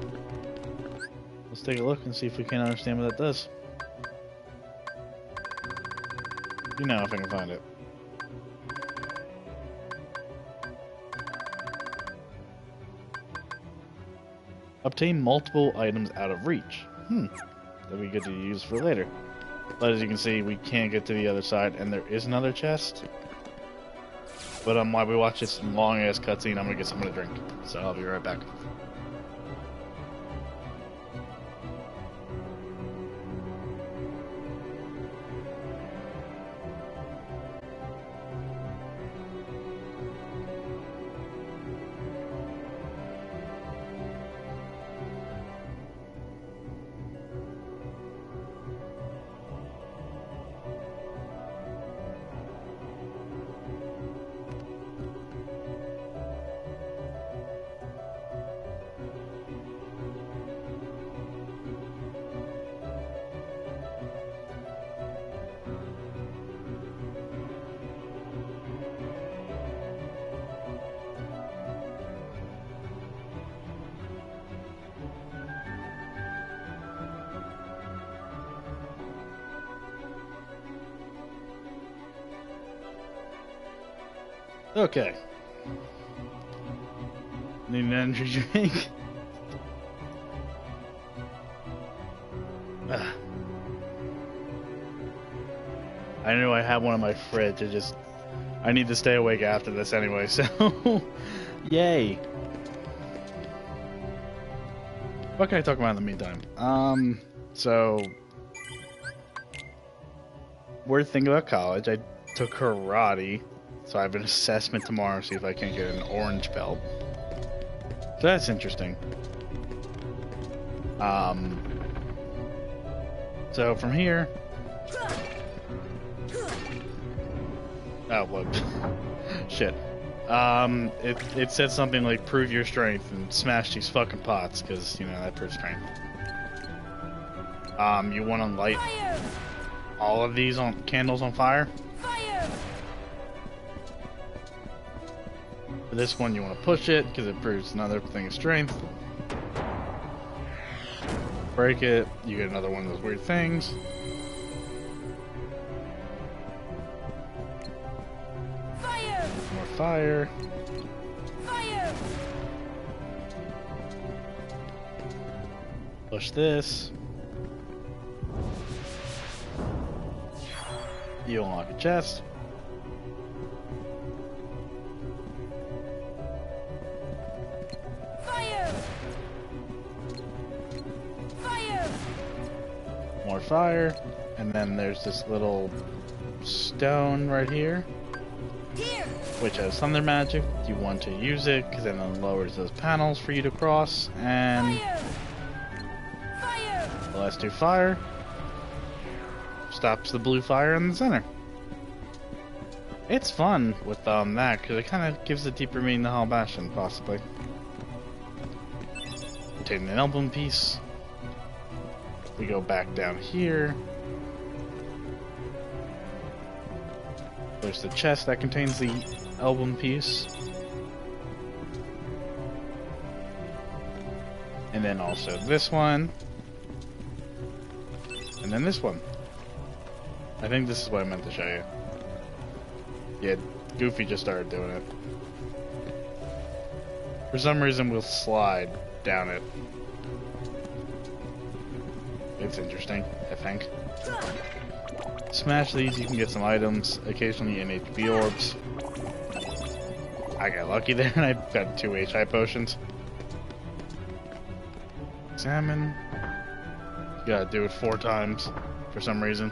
Let's take a look and see if we can understand what that does. You know, if I can find it. Obtain multiple items out of reach. That'd be good to use for later. But as you can see, we can't get to the other side, and there is another chest. But while we watch this long-ass cutscene, I'm gonna get something to drink. So I'll be right back. Okay. Need an energy drink. I knew I had one in my fridge. I need to stay awake after this anyway, so yay. What can I talk about in the meantime? So weird thing about college, I took karate. So I have an assessment tomorrow, see if I can't get an orange belt. So that's interesting. So from here... Oh, well, shit. It said something like, prove your strength and smash these fucking pots, because, you know, that proves strength. You want to light all of these candles on fire? For this one, you want to push it because it proves another thing of strength. Break it, you get another one of those weird things. Fire! More fire. Fire! Push this. You unlock a chest. more fire, and then there's this little stone right here, which has thunder magic. You want to use it because then it lowers those panels for you to cross, and the last two fire stops the blue fire in the center. It's fun with that because it kind of gives a deeper meaning to Hollow Bastion, possibly. Obtain an album piece. We go back down here. There's the chest that contains the album piece. And then also this one. And then this one. I think this is what I meant to show you. Yeah, Goofy just started doing it. For some reason, we'll slide down it. It's interesting, I think. Smash these, you can get some items, occasionally NHP orbs. I got lucky there, and I got 2 HI potions. Examine. You gotta do it 4 times, for some reason.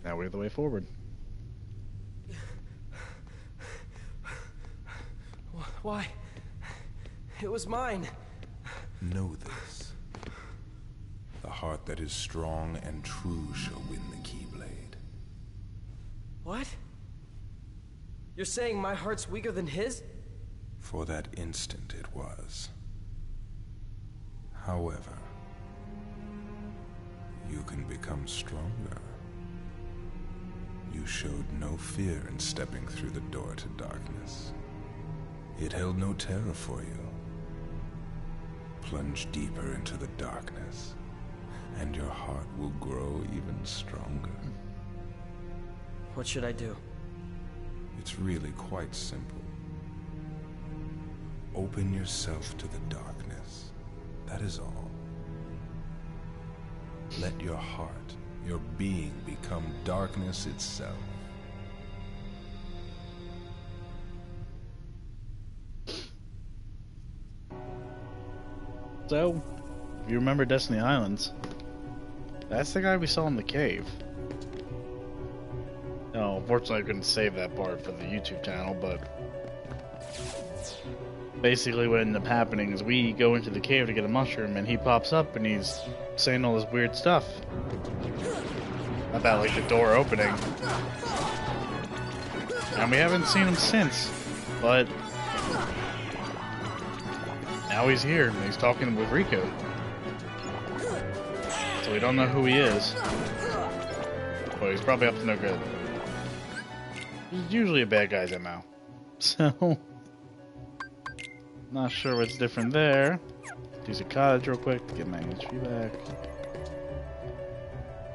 Now we're the way forward. Why? It was mine. Know this. The heart that is strong and true shall win the Keyblade. What? You're saying my heart's weaker than his? For that instant it was. However, you can become stronger. You showed no fear in stepping through the door to darkness. It held no terror for you. Plunge deeper into the darkness, and your heart will grow even stronger. What should I do? It's really quite simple. Open yourself to the darkness. That is all. Let your heart, your being, become darkness itself. So, if you remember Destiny Islands, that's the guy we saw in the cave. No, unfortunately I couldn't save that part for the YouTube channel, but basically what ended up happening is we go into the cave to get a mushroom and he pops up and he's saying all this weird stuff about like the door opening. And we haven't seen him since, but now he's here and he's talking with Rico. So we don't know who he is. But he's probably up to no good. He's usually a bad guy's MO. So not sure what's different there. Use a cottage real quick to get my HP back.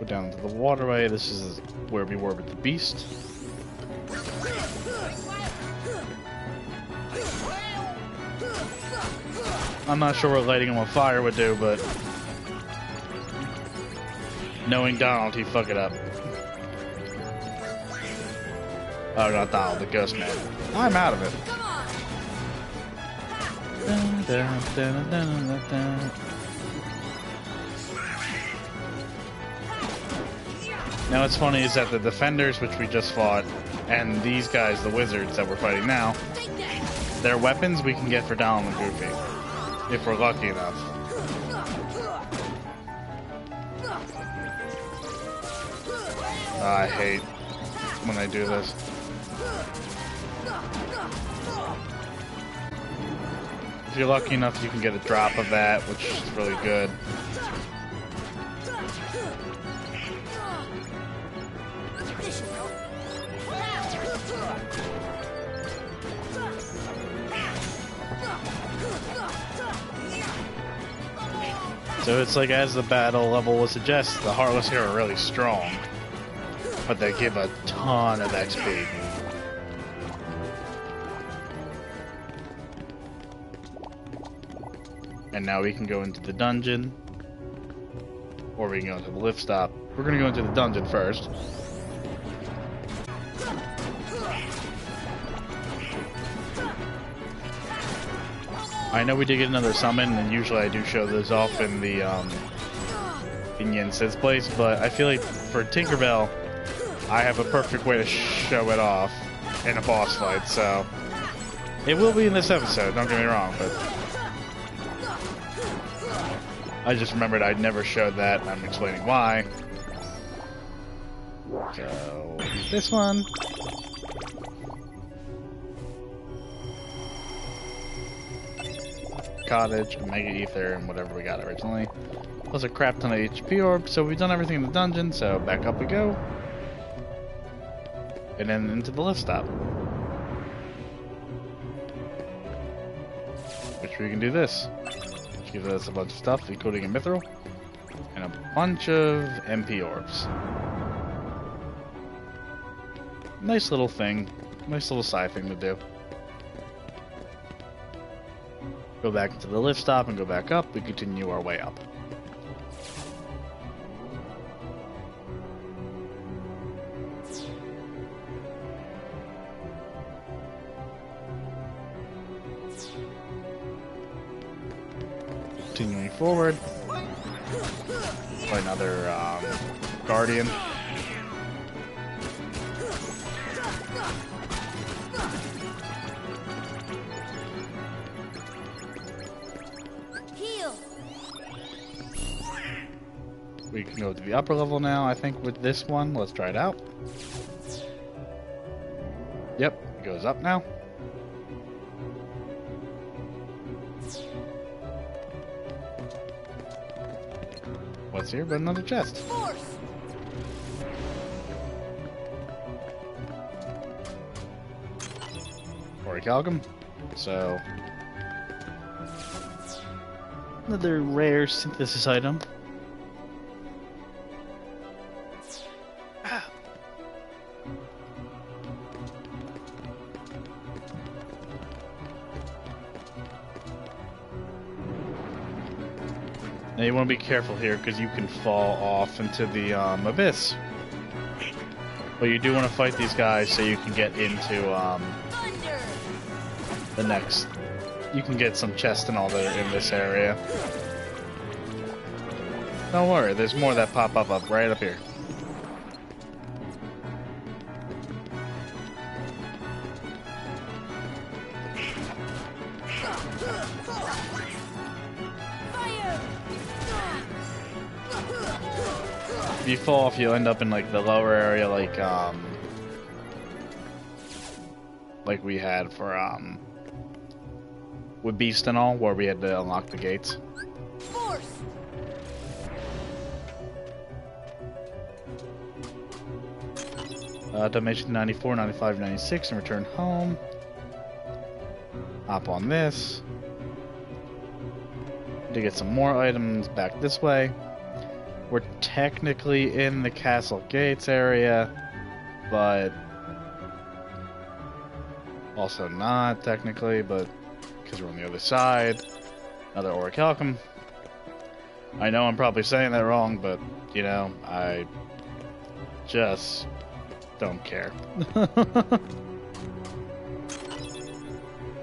Go down to the waterway. This is where we were with the beast. I'm not sure what lighting him on fire would do, but knowing Donald, he'd fuck it up. Oh, not Donald, the ghost man. I'm out of it. Now what's funny is that the defenders, which we just fought, and these guys, the wizards that we're fighting now, their weapons we can get for Donald and Goofy, if we're lucky enough. I hate when they do this. If you're lucky enough, you can get a drop of that, which is really good. So it's like, as the battle level would suggest, the Heartless here are really strong, but they give a ton of XP. And now we can go into the dungeon, or we can go into the lift stop. We're gonna go into the dungeon first. I know we did get another summon, and usually I do show those off in the in Yin Sid's place, but I feel like for Tinkerbell, I have a perfect way to show it off in a boss fight, so it will be in this episode, don't get me wrong, but I just remembered I'd never showed that, and I'm explaining why. So, this one. Cottage, Mega Ether, and whatever we got originally. Plus a crap ton of HP orbs, so we've done everything in the dungeon, so back up we go. And then into the lift stop. Which we can do this. Which gives us a bunch of stuff, including a mithril, and a bunch of MP orbs. Nice little thing. Nice little side thing to do. Go back to the lift stop and go back up. We continue our way up. Continuing forward. Find another guardian. We can go to the upper level now, I think, with this one. Let's try it out. Yep, it goes up now. What's here but another chest? Orichalcum. So, another rare synthesis item. Now you want to be careful here because you can fall off into the abyss. But you do want to fight these guys so you can get into the next. You can get some chests and all that in this area. Don't worry, there's more that pop up right up here. If you fall off, you'll end up in like the lower area, like we had for with Beast and all, where we had to unlock the gates. Dimension 94, 95, 96, and return home. Hop on this to get some more items back this way. We're technically in the castle gates area, but also not technically, but because we're on the other side. Another Orichalcum. I know I'm probably saying that wrong, but you know, I just don't care.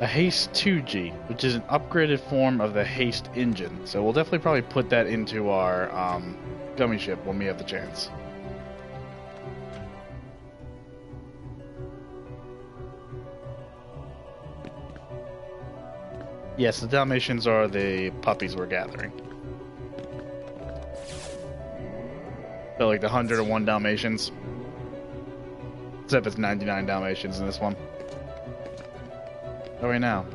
A Haste 2G, which is an upgraded form of the Haste engine. So we'll definitely probably put that into our gummy ship when we have the chance. Yes, the Dalmatians are the puppies we're gathering. So like the 101 Dalmatians. Except it's 99 Dalmatians in this one. Oh wait, now.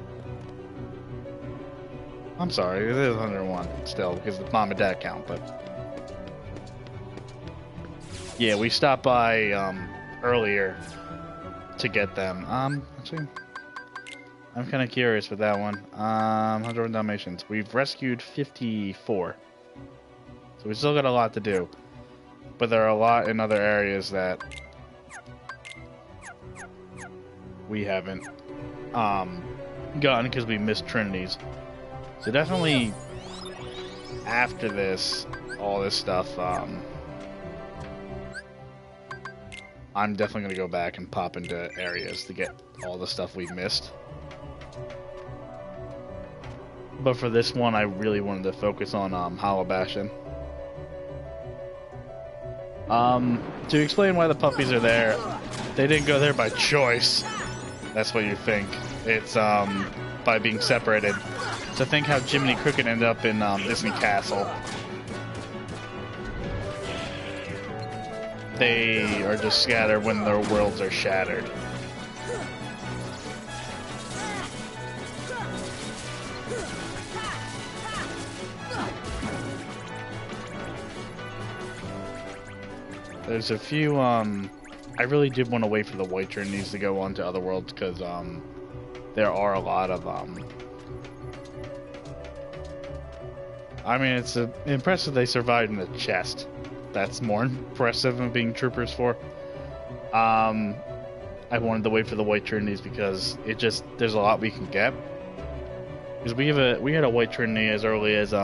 I'm sorry, it is 101 still, because the mom and dad count, but... Yeah, we stopped by earlier to get them. Actually, I'm kind of curious with that one. 101 Dalmatians. We've rescued 54. So we still got a lot to do. But there are a lot in other areas that we haven't gotten because we missed Trinities. So definitely after this, all this stuff, I'm definitely going to go back and pop into areas to get all the stuff we've missed. But for this one, I really wanted to focus on Halabashin. To explain why the puppies are there, they didn't go there by choice. That's what you think. It's by being separated. So think how Jiminy Cricket ended up in Disney Castle. They are just scattered when their worlds are shattered. There's a few, I really did want to wait for the White Trinities to go on to other worlds, because, there are a lot of, I mean, it's impressive they survived in the chest. That's more impressive than being troopers for. I wanted to wait for the White Trinities because there's a lot we can get. Because we had a White Trinity as early as,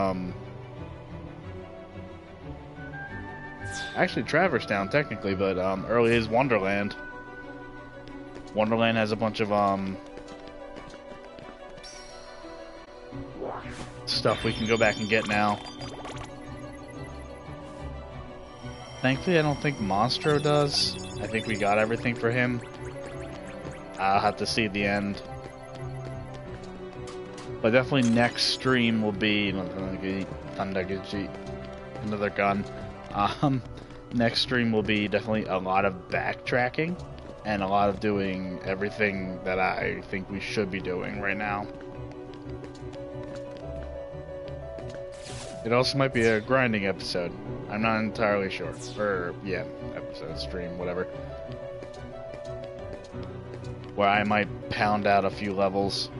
actually Traverse Town technically, but early as Wonderland. Wonderland has a bunch of stuff we can go back and get now. Thankfully, I don't think Monstro does. I think we got everything for him. I'll have to see the end. But definitely next stream will be another gun. Next stream will be definitely a lot of backtracking and a lot of doing everything that I think we should be doing right now. It also might be a grinding episode. I'm not entirely sure. Or, yeah, episode, stream, whatever. Where I might pound out a few levels.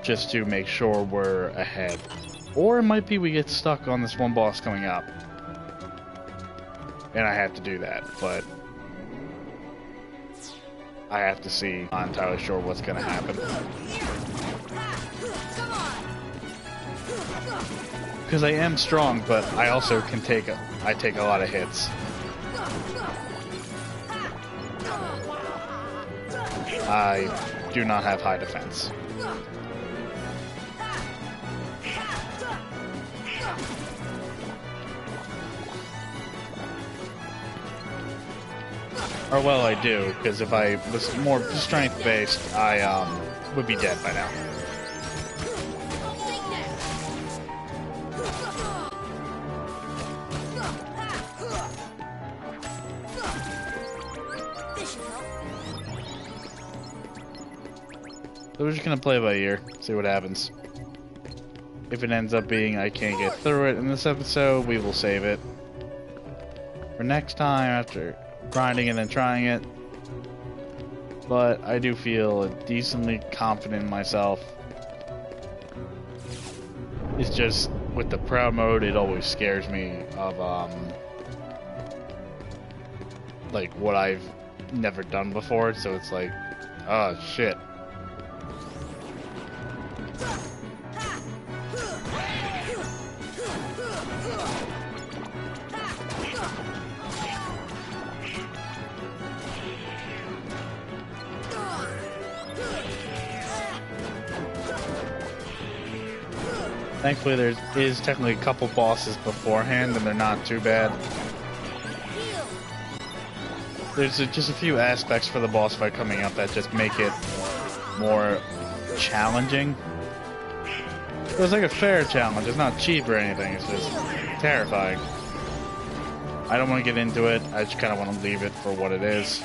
Just to make sure we're ahead. Or it might be we get stuck on this one boss coming up. And I have to do that, but I have to see. I'm not entirely sure what's going to happen. Because I am strong, but I also can take a lot of hits. I do not have high defense. Or well, I do, because if I was more strength-based, I would be dead by now. So we're just gonna play by ear, see what happens. If it ends up being I can't get through it in this episode, we will save it for next time after grinding and then trying it. But I do feel decently confident in myself. It's just with the proud mode, it always scares me of like what I've never done before, so it's like, oh shit. Thankfully, there is technically a couple bosses beforehand, and they're not too bad. There's just a few aspects for the boss fight coming up that just make it more challenging. It was like a fair challenge. It's not cheap or anything. It's just terrifying. I don't want to get into it. I just kind of want to leave it for what it is.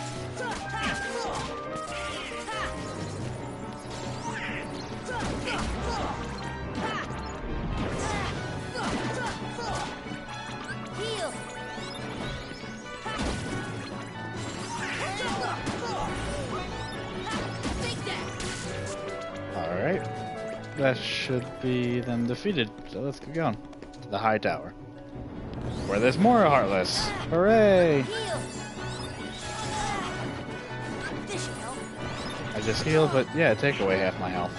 That should be them defeated, so let's get going to the high tower, where there's more Heartless. Hooray! I just healed, but yeah, take away half my health.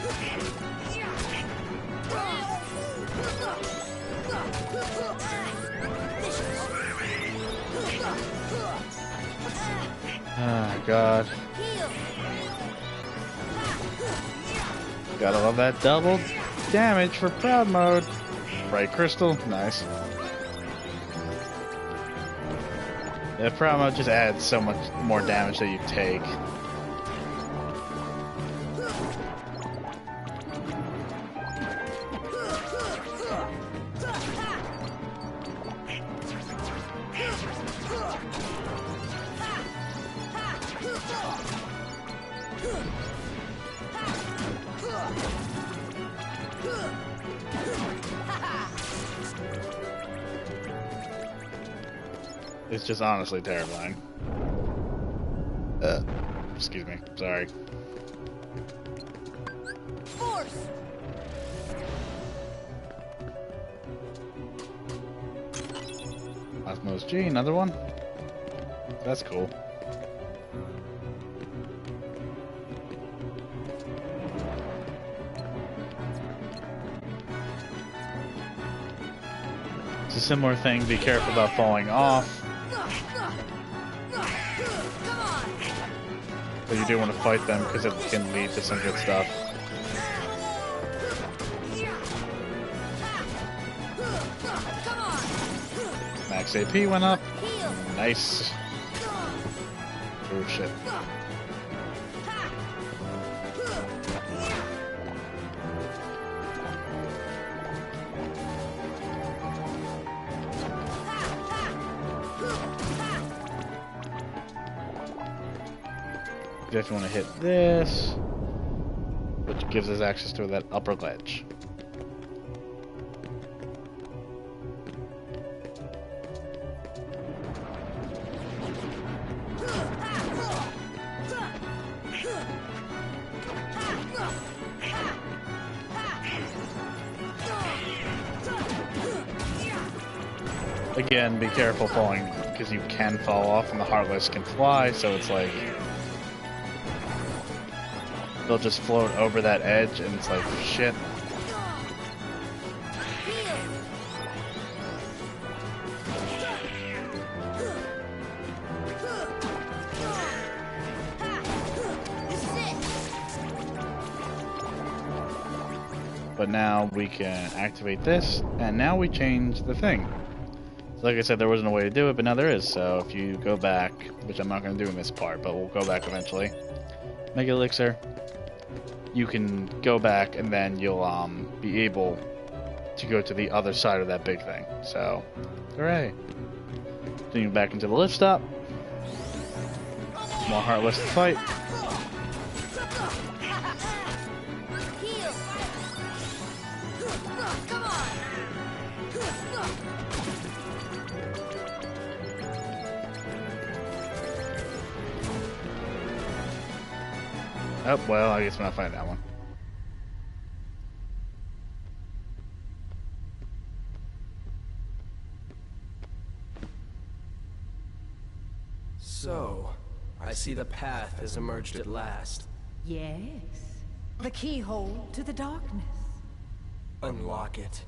Oh God. Gotta love that double damage for proud mode. Bright crystal, nice. Yeah, proud mode just adds so much more damage that you take. It's just honestly terrifying. Excuse me, sorry. Force! Osmos G, another one? That's cool. It's a similar thing, be careful about falling off. But you do want to fight them because it can lead to some good stuff. Max AP went up. Nice. Oh shit. Definitely want to hit this, which gives us access to that upper ledge. Again, be careful falling, because you can fall off and the Heartless can fly, so it's like they'll just float over that edge and it's like, shit. But now we can activate this, and now we change the thing. So like I said, there wasn't a way to do it, but now there is. So if you go back, which I'm not going to do in this part, but we'll go back eventually. Mega Elixir. You can go back, and then you'll be able to go to the other side of that big thing. So, hooray! Continuing back into the lift stop. More Heartless to fight. Oh, well, I guess we're not finding that one. So, I see the path has emerged at last. Yes. The keyhole to the darkness. Unlock it.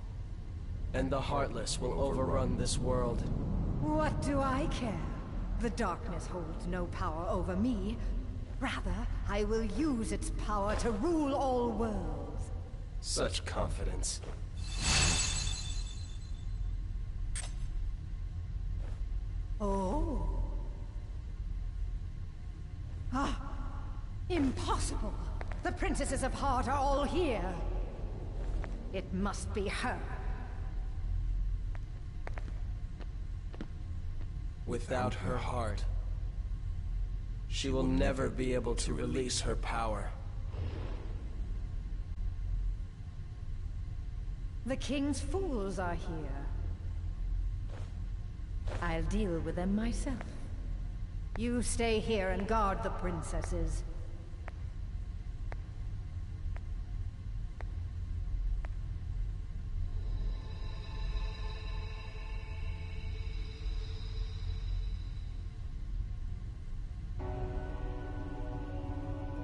And the Heartless will overrun this world. What do I care? The darkness holds no power over me. Rather, I will use its power to rule all worlds. Such confidence. Oh. Ah. Impossible. The princesses of Heart are all here. It must be her. Without her heart, she will never be able to release her power. The king's fools are here. I'll deal with them myself. You stay here and guard the princesses.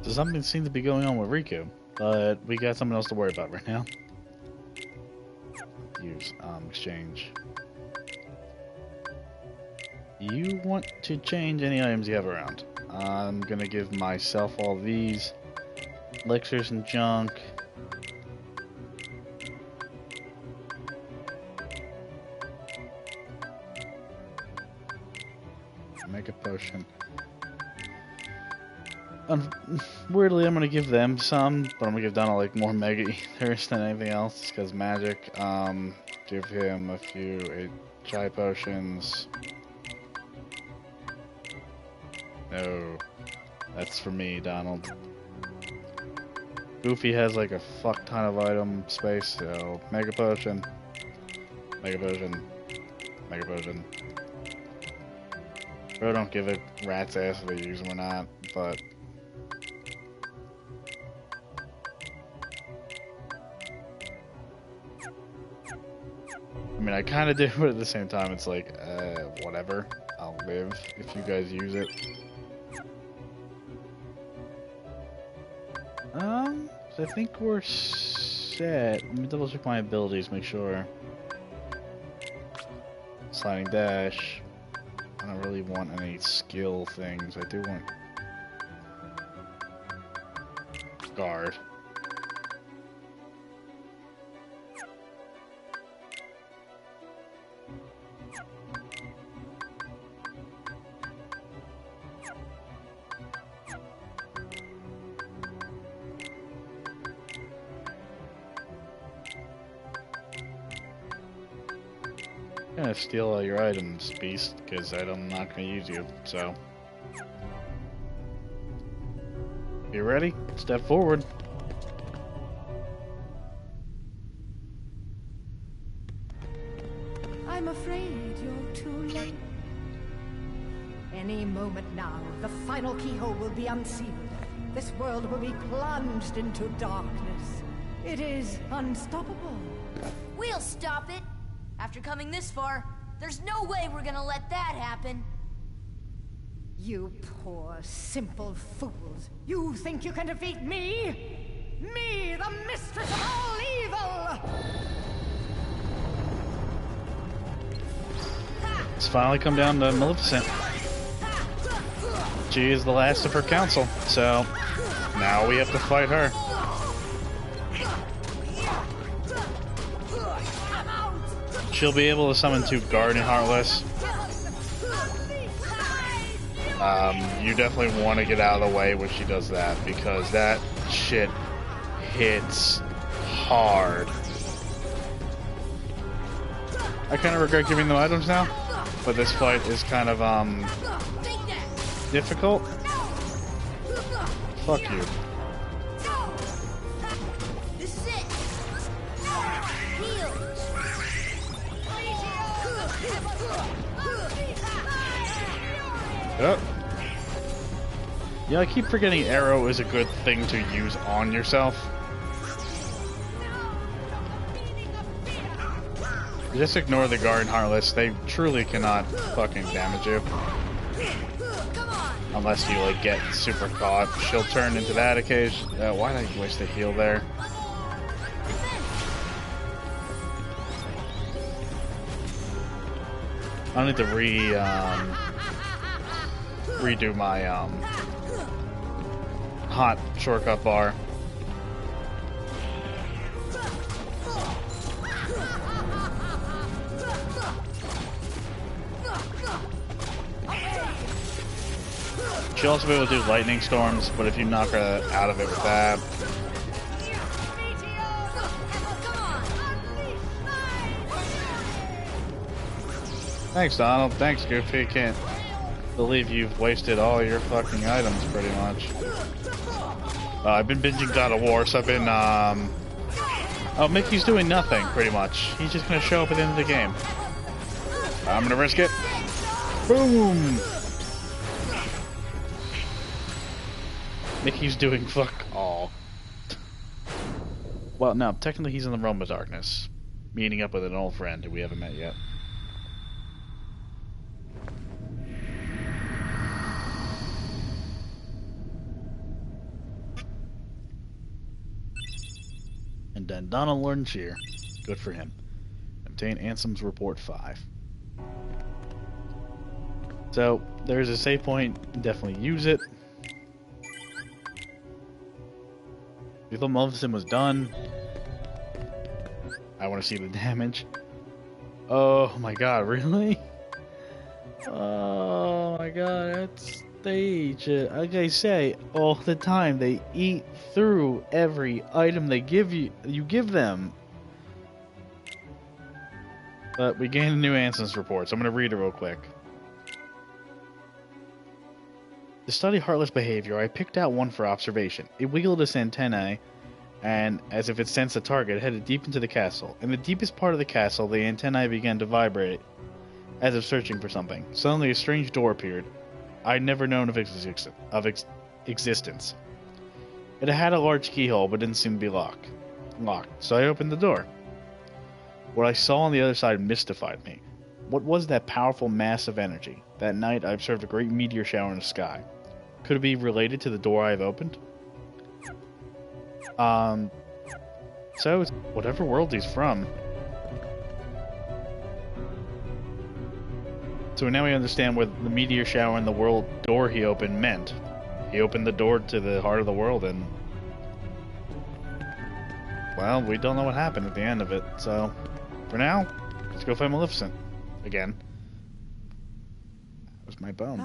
So something seems to be going on with Riku, but we got something else to worry about right now. Use exchange. You want to change any items you have around. I'm gonna give myself all these elixirs and junk. Mega Potion. Weirdly, I'm gonna give them some, but I'm gonna give Donald like more Mega Ethers than anything else, because magic. Give him a few Chai Potions. No, that's for me, Donald. Goofy has like a fuck ton of item space, so Mega Potion. Mega Potion. Mega Potion. Bro, don't give a rat's ass if they use them or not, but... I mean, I kind of do, but at the same time, it's like, whatever. I'll live if you guys use it. So I think we're set. Let me double check my abilities, make sure. Sliding dash. I don't really want any skill things. I do want guard. I'm gonna steal all your items, Beast, because I'm not gonna use you, so. You ready? Step forward. I'm afraid you're too late. Any moment now, the final keyhole will be unsealed. This world will be plunged into darkness. It is unstoppable. We'll stop it! After coming this far, there's no way we're gonna let that happen. You poor, simple fools. You think you can defeat me? Me, the mistress of all evil! It's finally come down to Maleficent. She is the last of her council, so now we have to fight her. She'll be able to summon 2 guard and Heartless. You definitely want to get out of the way when she does that, because that shit hits hard. I kind of regret giving them items now, but this fight is kind of difficult. Fuck you. Yep. Yeah, I keep forgetting arrow is a good thing to use on yourself. Just ignore the guard and Heartless. They truly cannot fucking damage you. Unless you, like, get super caught. She'll turn into that occasion. Why did I waste a heal there? I need to redo my hot shortcut bar. She'll also be able to do lightning storms, but if you knock her out of it with that. Thanks, Donald. Thanks, Goofy. Can't believe you've wasted all your fucking items, pretty much. I've been binging God of War, so I've been, oh, Mickey's doing nothing, pretty much. He's just gonna show up at the end of the game. I'm gonna risk it. Boom! Mickey's doing fuck all. Well, no, technically he's in the realm of darkness. Meeting up with an old friend who we haven't met yet. And then Donald learned cheer. Good for him. Obtain Ansem's Report 5. So, there's a save point. Definitely use it. We thought Maleficent was done. I want to see the damage. Oh my god, really? Oh my like I say all the time, they eat through every item they give you give them. But we gained a new instance report, so I'm going to read it real quick. To study Heartless behavior, I picked out one for observation. It wiggled its antennae, and as if it sensed a target, headed deep into the castle. In the deepest part of the castle, the antennae began to vibrate, as if searching for something. Suddenly, a strange door appeared. I'd never known of its existence. It had a large keyhole, but didn't seem to be locked. So I opened the door. What I saw on the other side mystified me. What was that powerful mass of energy? That night, I observed a great meteor shower in the sky. Could it be related to the door I have opened? So, it's whatever world he's from. So now we understand what the meteor shower and the world door he opened meant. He opened the door to the heart of the world, and... well, we don't know what happened at the end of it, so... for now, let's go find Maleficent. Again. That was my bone.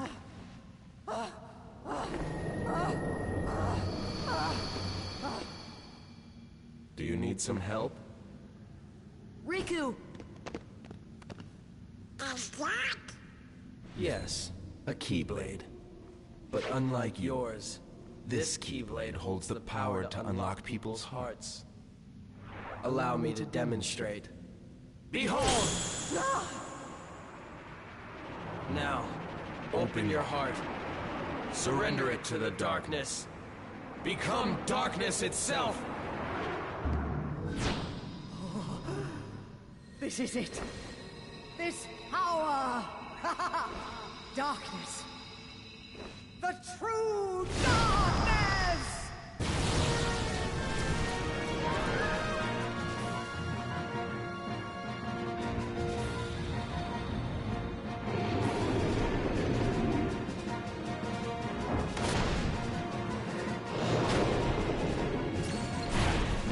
Do you need some help? Riku! Is that? Yes, a Keyblade. But unlike yours, this Keyblade holds the power to unlock people's hearts. Allow me to demonstrate. Behold! Now, open your heart. Surrender it to the darkness. Become darkness itself! This is it. This power. Darkness. The true darkness!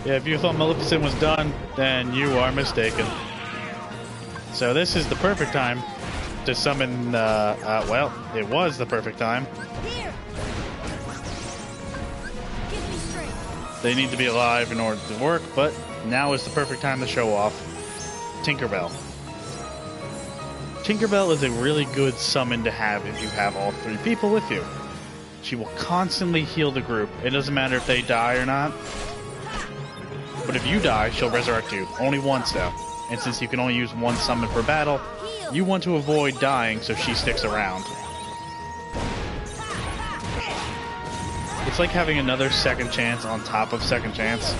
Yeah, if you thought Maleficent was done, then you are mistaken. So this is the perfect time to summon, well, it was the perfect time. Here! Give me strength. They need to be alive in order to work, but now is the perfect time to show off Tinkerbell. Tinkerbell is a really good summon to have if you have all three people with you. She will constantly heal the group. It doesn't matter if they die or not. But if you die, she'll resurrect you. Only once, though. And since you can only use one summon per battle, you want to avoid dying so she sticks around. It's like having another second chance on top of second chance.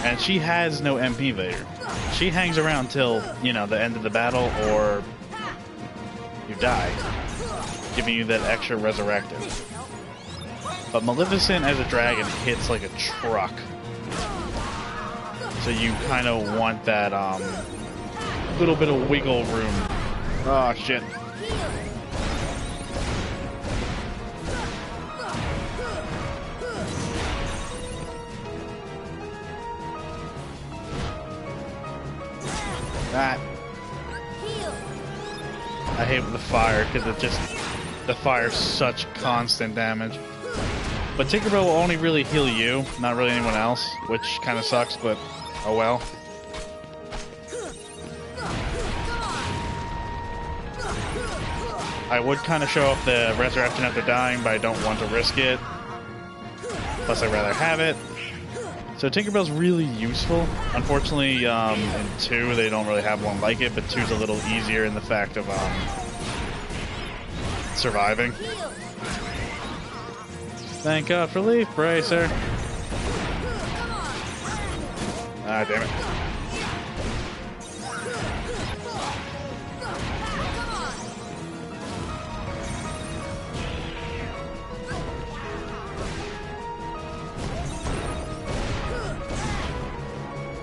And she has no MP later. She hangs around till, you know, the end of the battle or you die, giving you that extra resurrected. But Maleficent as a dragon hits like a truck. So you kind of want that little bit of wiggle room. Oh shit. That. I hate the fire because the fire's such constant damage. But Tinkerbell will only really heal you, not really anyone else, which kind of sucks, but oh well. I would kind of show off the resurrection after dying, but I don't want to risk it. Plus, I'd rather have it. So Tinkerbell's really useful. Unfortunately, in 2, they don't really have one like it, but 2's a little easier in the fact of surviving. Thank God for Leaf Bracer. Ah, damn it.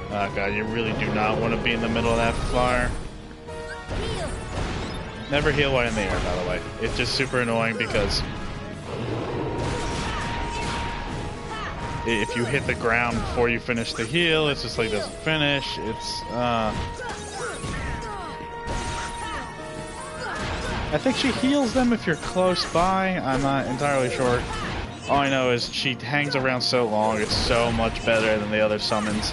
Oh God, you really do not want to be in the middle of that fire. Never heal while in the air, by the way. It's just super annoying because if you hit the ground before you finish the heal, it's just like doesn't finish. It's I think she heals them if you're close by. I'm not entirely sure. All I know is she hangs around so long, it's so much better than the other summons.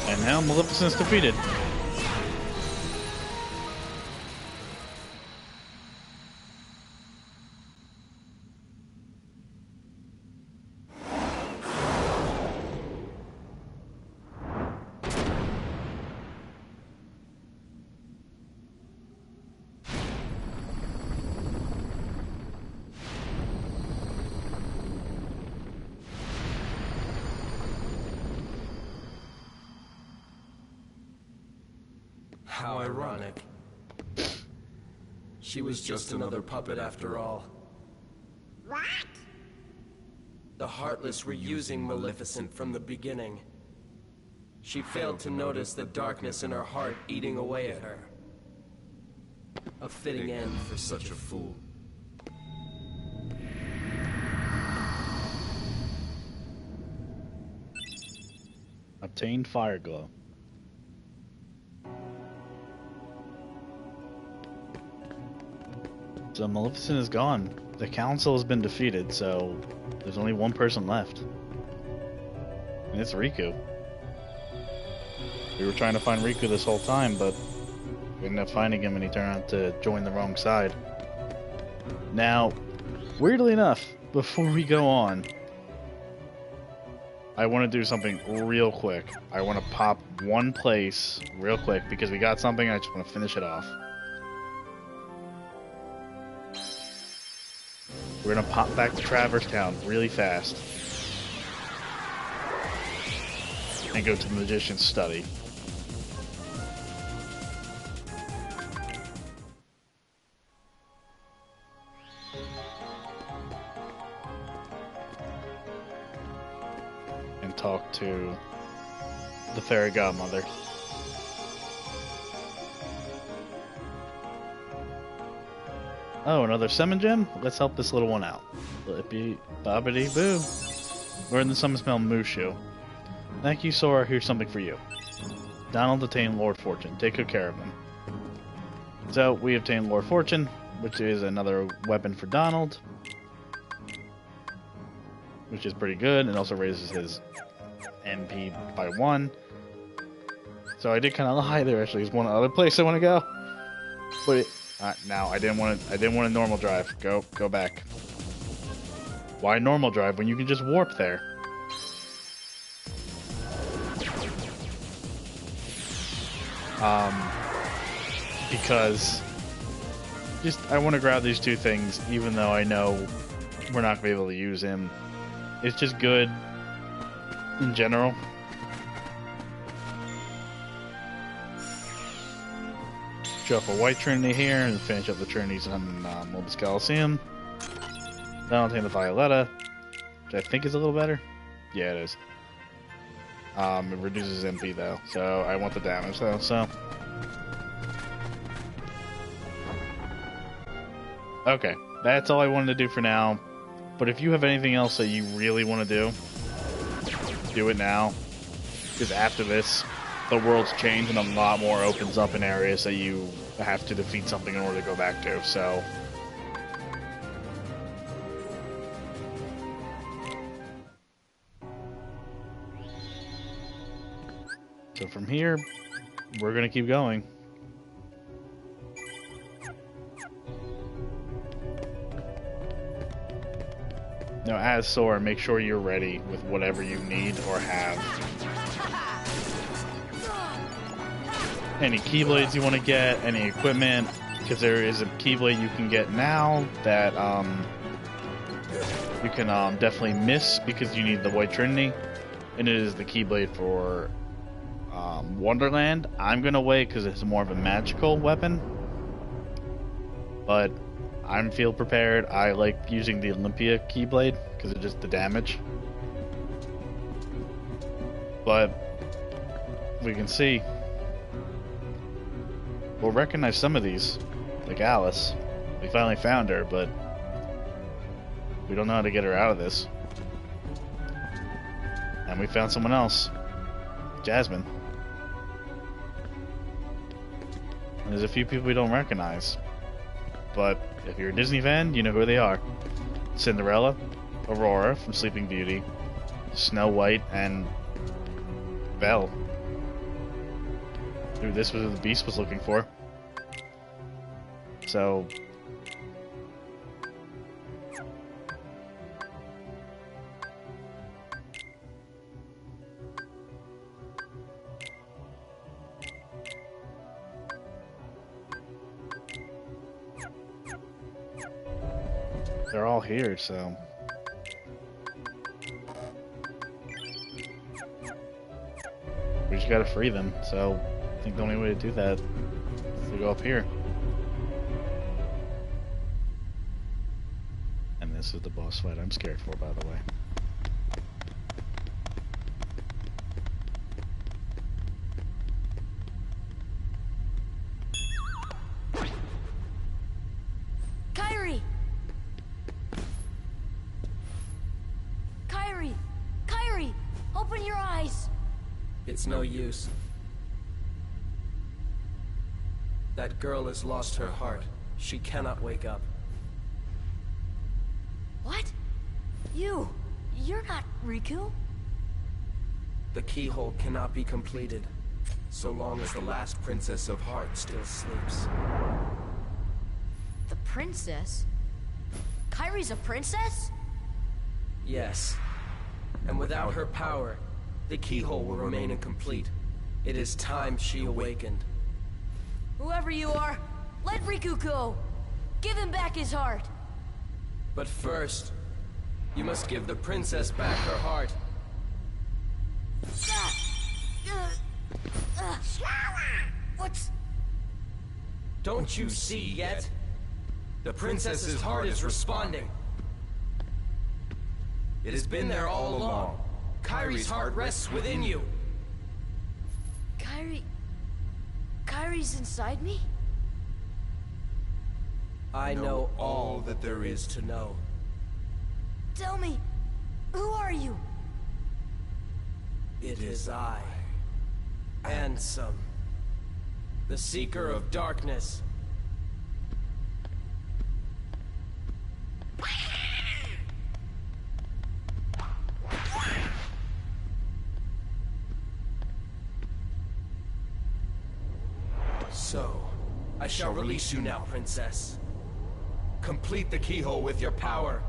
And now Maleficent's defeated. How ironic. She was just another puppet after all. What? The Heartless were using Maleficent from the beginning. She failed to notice the darkness in her heart eating away at her. A fitting end for such a fool. Obtained Fire Glow. So Maleficent is gone. The council has been defeated, so there's only one person left. And it's Riku. We were trying to find Riku this whole time, but we ended up finding him and he turned out to join the wrong side. Now, weirdly enough, before we go on, I want to do something real quick. I want to pop one place real quick because we got something and I just want to finish it off. We're gonna pop back to Traverse Town really fast and go to the Magician's Study. And talk to the Fairy Godmother. Oh, another summon gem? Let's help this little one out. Flippy bobbity boo. We're in the summon spell Mushu. Thank you, Sora. Here's something for you. Donald obtained Lord Fortune. Take good care of him. So, we obtained Lord Fortune, which is another weapon for Donald. Which is pretty good. It also raises his MP by 1. So I did kind of lie. There actually is one other place I want to go. But now I didn't want a normal drive. Go back. Why normal drive when you can just warp there? Because I want to grab these two things, even though I know we're not gonna be able to use him. It's just good in general. Show up a White Trinity here and finish up the Trinities on Morbus Coliseum. Then I'll take the Violetta, which I think is a little better. Yeah, it is. It reduces MP though, so I want the damage though, so. Okay, that's all I wanted to do for now. But if you have anything else that you really want to do it now. Because after this, the world's changed and a lot more opens up in areas that you have to defeat something in order to go back to, so. So from here, we're gonna keep going. Now, as Sora, make sure you're ready with whatever you need or have. Any Keyblades you want to get, any equipment, because there is a Keyblade you can get now that you can definitely miss because you need the White Trinity, and it is the Keyblade for Wonderland. I'm gonna wait because it's more of a magical weapon, but I feel prepared. I like using the Olympia Keyblade because of just the damage. But we can see we'll recognize some of these, like Alice. We finally found her, but we don't know how to get her out of this. And we found someone else, Jasmine. And there's a few people we don't recognize, but if you're a Disney fan, you know who they are. Cinderella, Aurora from Sleeping Beauty, Snow White, and Belle. Ooh, this was who the Beast was looking for. So... they're all here, so... we just gotta free them, so... I think the only way to do that is to go up here. And this is the boss fight I'm scared for, by the way. Kairi! Kairi! Kairi! Open your eyes! It's no use. That girl has lost her heart. She cannot wake up. What? You're not Riku? The keyhole cannot be completed, so long as the last Princess of Heart still sleeps. The princess? Kairi's a princess? Yes. And without her power, the keyhole will remain incomplete. It is time she awakened. Whoever you are, let Riku go! Give him back his heart! But first, you must give the princess back her heart. What's... Don't you see yet? The princess's heart is responding. It has been there all along. Kairi's heart rests within you. Kairi's inside me? I know all that there is to know. Tell me, who are you? It is I, Ansem, the Seeker of Darkness. So, I shall release you now, Princess. Complete the keyhole with your power.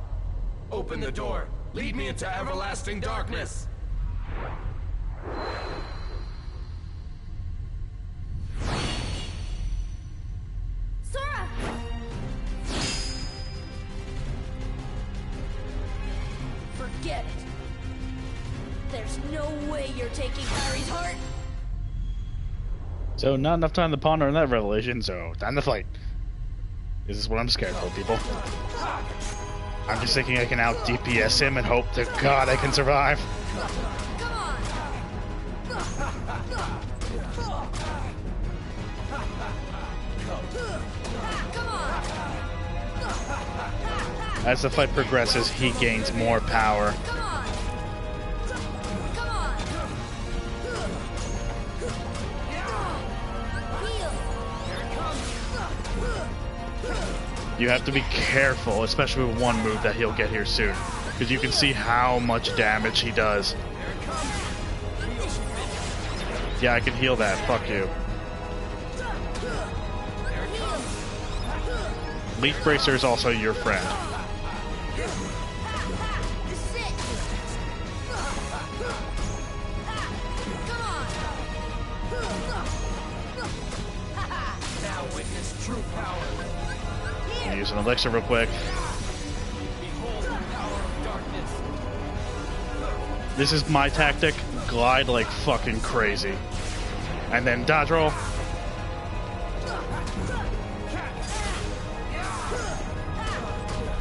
Open the door. Lead me into everlasting darkness. Sora! Forget it. There's no way you're taking Kairi's heart. So, not enough time to ponder on that revelation, so time to fight. This is what I'm scared for, people. I'm just thinking I can out DPS him and hope to God I can survive. As the fight progresses, he gains more power. You have to be careful, especially with one move that he'll get here soon, because you can see how much damage he does. Yeah, I can heal that. Fuck you. Leaf Bracer is also your friend. Now witness true power. Use an elixir real quick. This is my tactic. Glide like fucking crazy. And then dodge roll.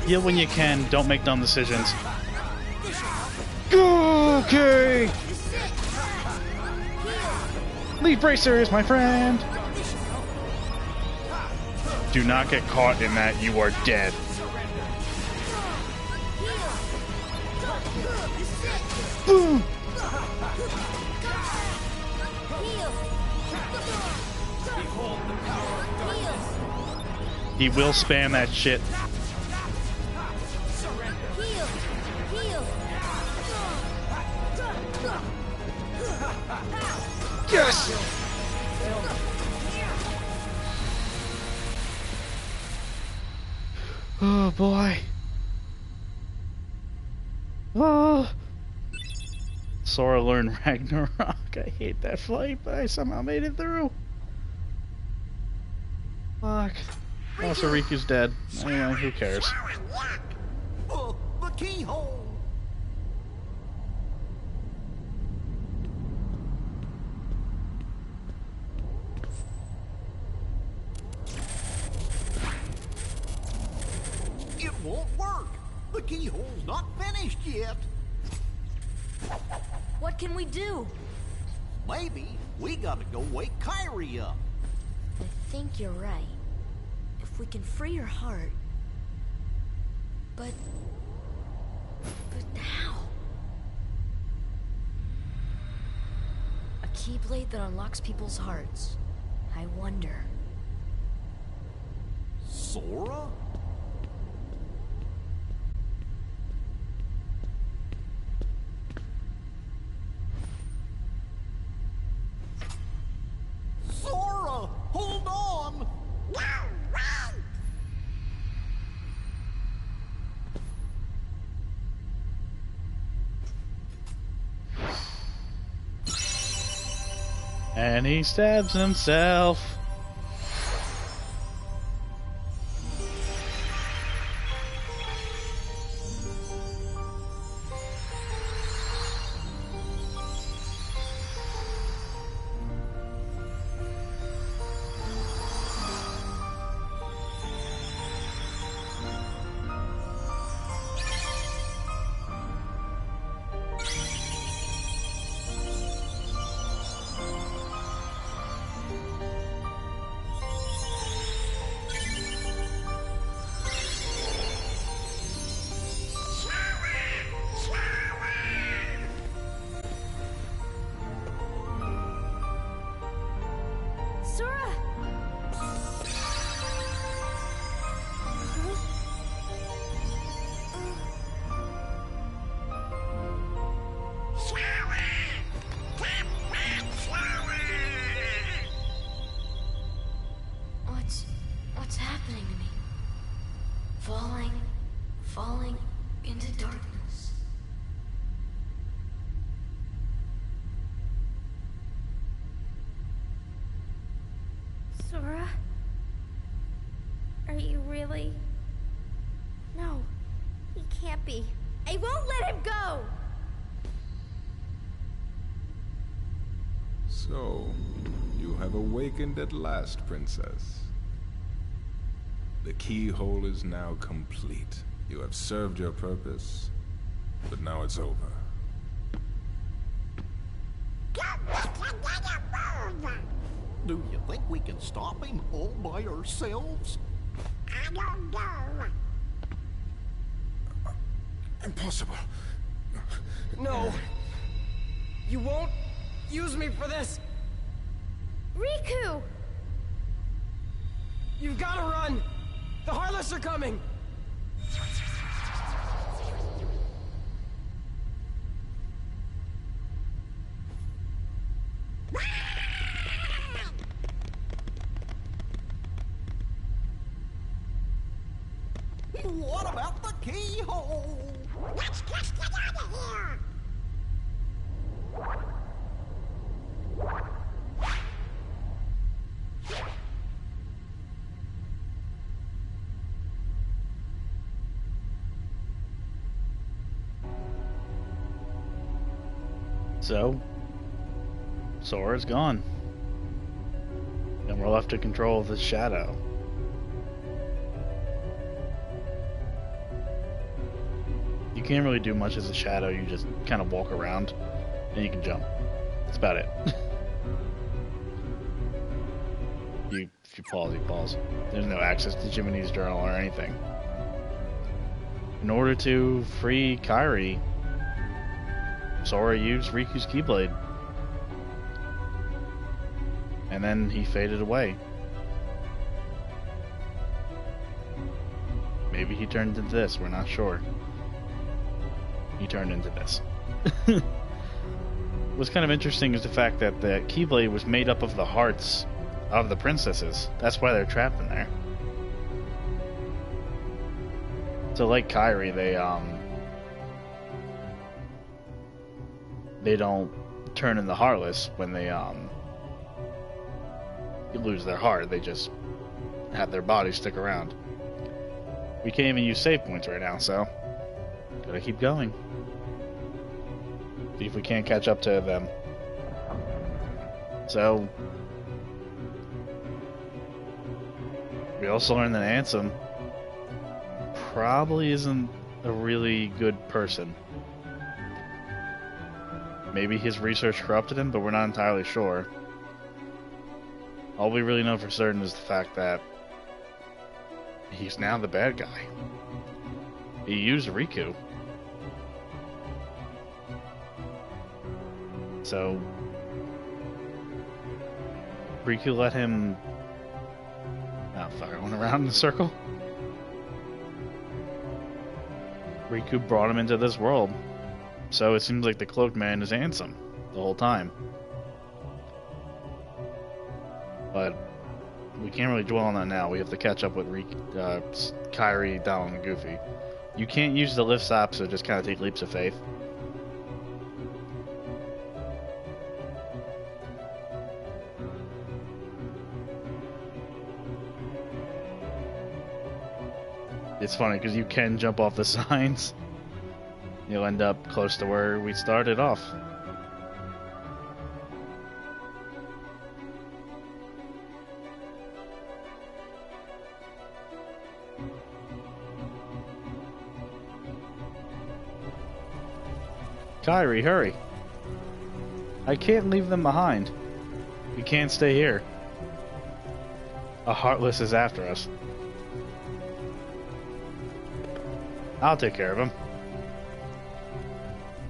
Heal when you can. Don't make dumb decisions. Okay. Leaf Bracer is my friend. do not get caught in that, you are dead. Boom! He will spam that shit. Yes! Oh boy. Oh. Sora learned Ragnarok. I hate that fight, but I somehow made it through. Fuck. Also, Riku's dead. Anyway, who cares? The keyhole! It won't work! The keyhole's not finished yet! What can we do? Maybe we gotta go wake Kyrie up. I think you're right. If we can free her heart... But how? A keyblade that unlocks people's hearts. I wonder. Sora? Sora! Hold on! No, run! And he stabs himself. What's happening to me? Falling into darkness. Sora? Are you really? No, he can't be. I won't let him go! So, you have awakened at last, Princess. The keyhole is now complete. You have served your purpose, but now it's over. Do you think we can stop him all by ourselves? I don't know. Impossible. No! You won't use me for this! Riku! You've gotta run! The Heartless are coming! What about the keyhole? Let's just get out of here! So, Sora's gone. And we're left to control the shadow. You can't really do much as a shadow, you just kind of walk around and you can jump. That's about it. If you pause, he paused. There's no access to Jiminy's journal or anything. In order to free Kairi, Sora used Riku's Keyblade. And then he faded away. Maybe he turned into this, we're not sure. He turned into this. What's kind of interesting is the fact that the Keyblade was made up of the hearts of the princesses. That's why they're trapped in there. So like Kairi, they don't turn into Heartless when they lose their heart. They just have their bodies stick around. We can't even use save points right now, so gotta keep going. See if we can't catch up to them. So we also learned that Ansem probably isn't a really good person. Maybe his research corrupted him, but we're not entirely sure. All we really know for certain is the fact that he's now the bad guy. He used Riku. So Riku let him... Oh fuck, I went around in a circle. Riku brought him into this world. So it seems like the Cloaked Man is Ansem the whole time. But we can't really dwell on that now. We have to catch up with Kairi, Donald, and Goofy. You can't use the lift stop, so just kind of take leaps of faith. It's funny because you can jump off the signs. You'll end up close to where we started off. Kairi, hurry. I can't leave them behind. We can't stay here. A Heartless is after us. I'll take care of him.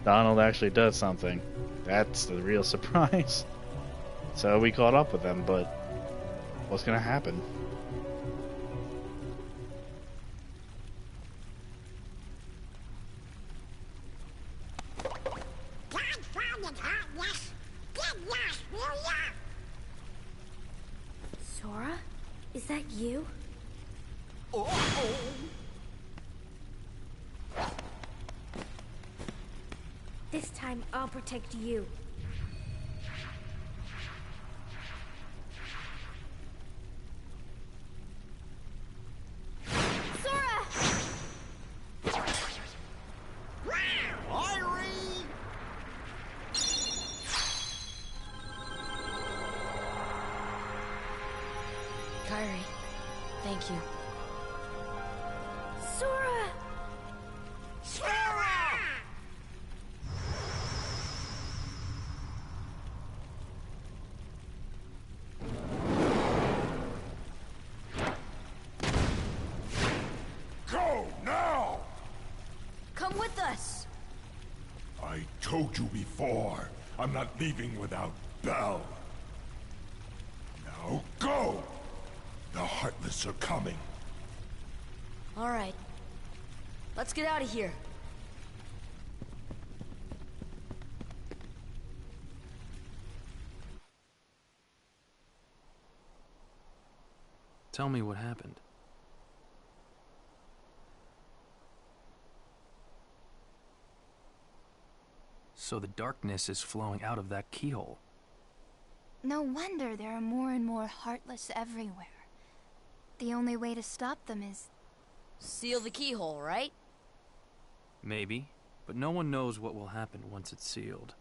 Donald actually does something. That's the real surprise. So we caught up with them, but what's gonna happen? Sora? Is that you? This time, I'll protect you. Sora! Kairi, thank you. Sora! Go now! Come with us! I told you before, I'm not leaving without Belle. Now go! The Heartless are coming. Alright. Let's get out of here. Tell me what happened. So the darkness is flowing out of that keyhole. No wonder there are more and more Heartless everywhere. The only way to stop them is... Seal the keyhole, right? Maybe, but no one knows what will happen once it's sealed.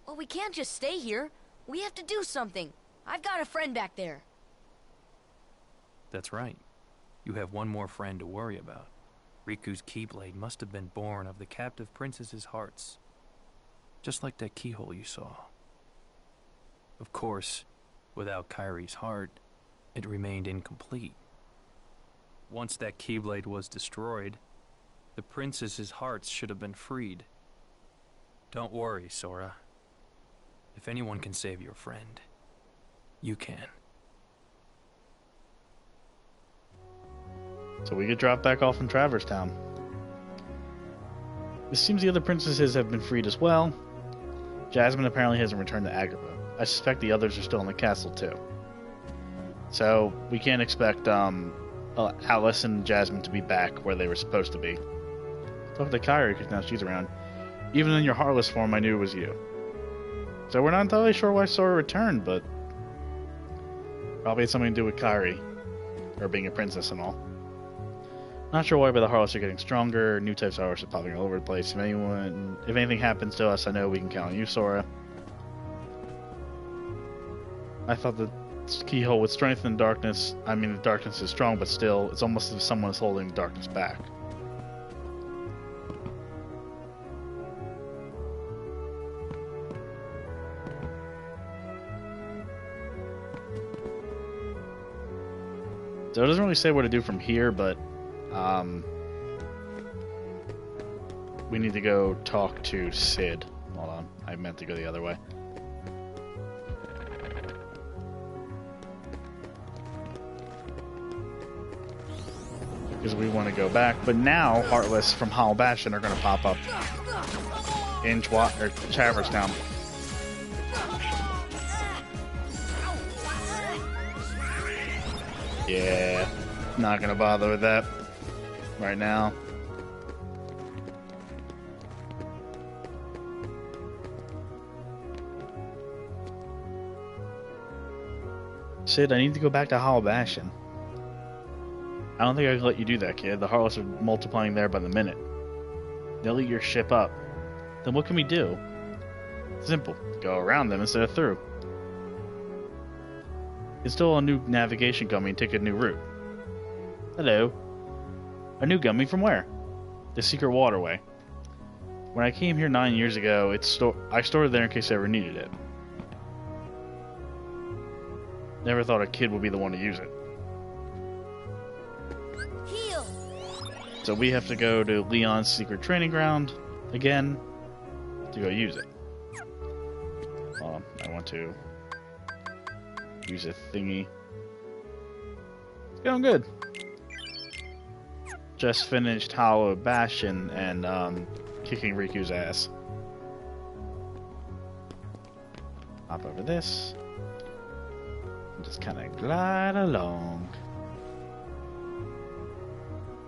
Well, we can't just stay here. We have to do something. I've got a friend back there. That's right. You have one more friend to worry about. Riku's Keyblade must have been born of the captive princess's hearts. Just like that keyhole you saw. Of course, Without Kyrie's heart, it remained incomplete. Once that Keyblade was destroyed, the princess's hearts should have been freed. Don't worry, Sora. If anyone can save your friend, you can. So we get dropped back off in Traverse Town. It seems the other princesses have been freed as well. Jasmine apparently hasn't returned to Agrabah. I suspect the others are still in the castle too. So we can't expect Alice and Jasmine to be back where they were supposed to be. Talk to Kyrie because now she's around. Even in your Heartless form, I knew it was you. So we're not entirely sure why Sora returned, but probably had something to do with Kyrie, or being a princess and all. Not sure why, but the Heartless are getting stronger. New types of Heartless are popping all over the place. If anything happens to us, I know we can count on you, Sora. I thought the keyhole would strengthen darkness. I mean, the darkness is strong, but still, it's almost as if someone is holding the darkness back. So it doesn't really say what to do from here, but we need to go talk to Sid. Hold on, I meant to go the other way. Because we want to go back, but now Heartless from Hollow Bastion are going to pop up in Traverse Town. Yeah, not gonna bother with that right now. Sid, I need to go back to Hollow Bastion. I don't think I can let you do that, kid. The Heartless are multiplying there by the minute. They'll eat your ship up. Then what can we do? Simple. Go around them instead of through. Install a new navigation gummy and take a new route. Hello. A new gummy from where? The secret waterway. When I came here 9 years ago, I stored it there in case I ever needed it. Never thought a kid would be the one to use it. Heal. So we have to go to Leon's secret training ground again to go use it. I want to use a thingy. It's going good. Just finished Hollow Bastion and kicking Riku's ass. Hop over this. And just kind of glide along.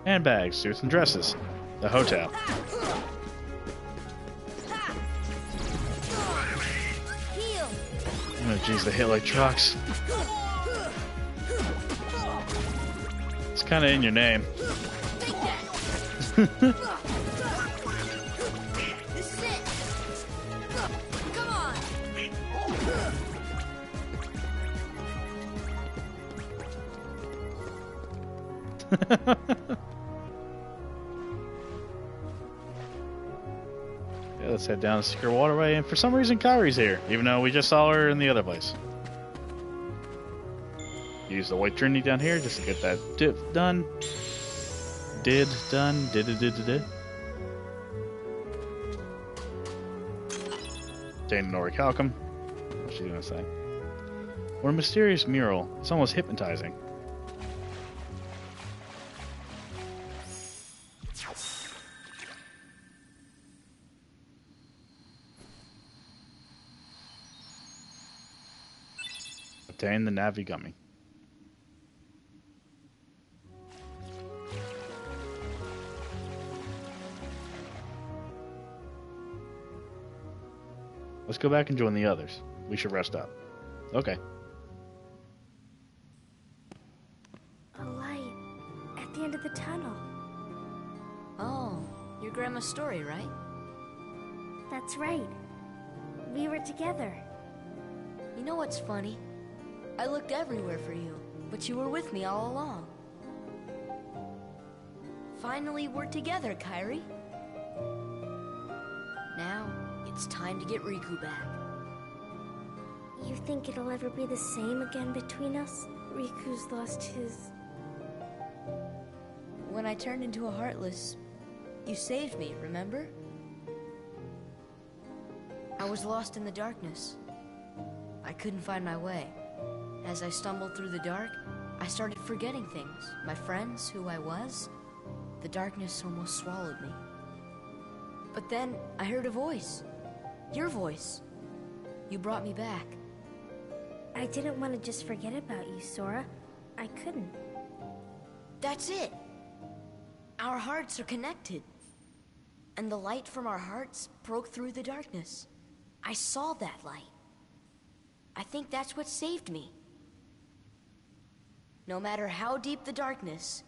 Handbags, suits, and dresses. The hotel. Oh jeez, they hit like trucks. It's kind of in your name. This is it. Come on. Yeah, let's head down the secret waterway, and for some reason Kyrie's here, even though we just saw her in the other place. Use the White Trinity down here just to get that done. Did. Dane Noricalcum. What's she gonna say? What a mysterious mural. It's almost hypnotizing. Obtain the Navi Gummy. Let's go back and join the others. We should rest up. Okay. A light at the end of the tunnel. Oh, your grandma's story, right? That's right. We were together. You know what's funny? I looked everywhere for you, but you were with me all along. Finally, we're together, Kyrie. Now, it's time to get Riku back. You think it'll ever be the same again between us? Riku's lost his... When I turned into a Heartless, you saved me, remember? I was lost in the darkness. I couldn't find my way. As I stumbled through the dark, I started forgetting things. My friends, who I was. The darkness almost swallowed me. But then, I heard a voice. Your voice. You brought me back. I didn't want to just forget about you, Sora. I couldn't. That's it! Our hearts are connected. And the light from our hearts broke through the darkness. I saw that light. I think that's what saved me. No matter how deep the darkness,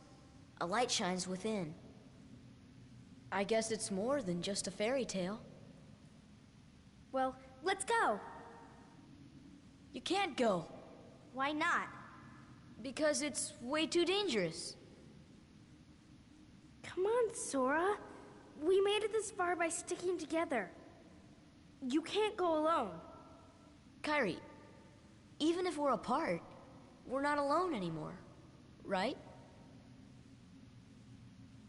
a light shines within. I guess it's more than just a fairy tale. Well, let's go! You can't go. Why not? Because it's way too dangerous. Come on, Sora. We made it this far by sticking together. You can't go alone. Kairi, even if we're apart, we're not alone anymore, right?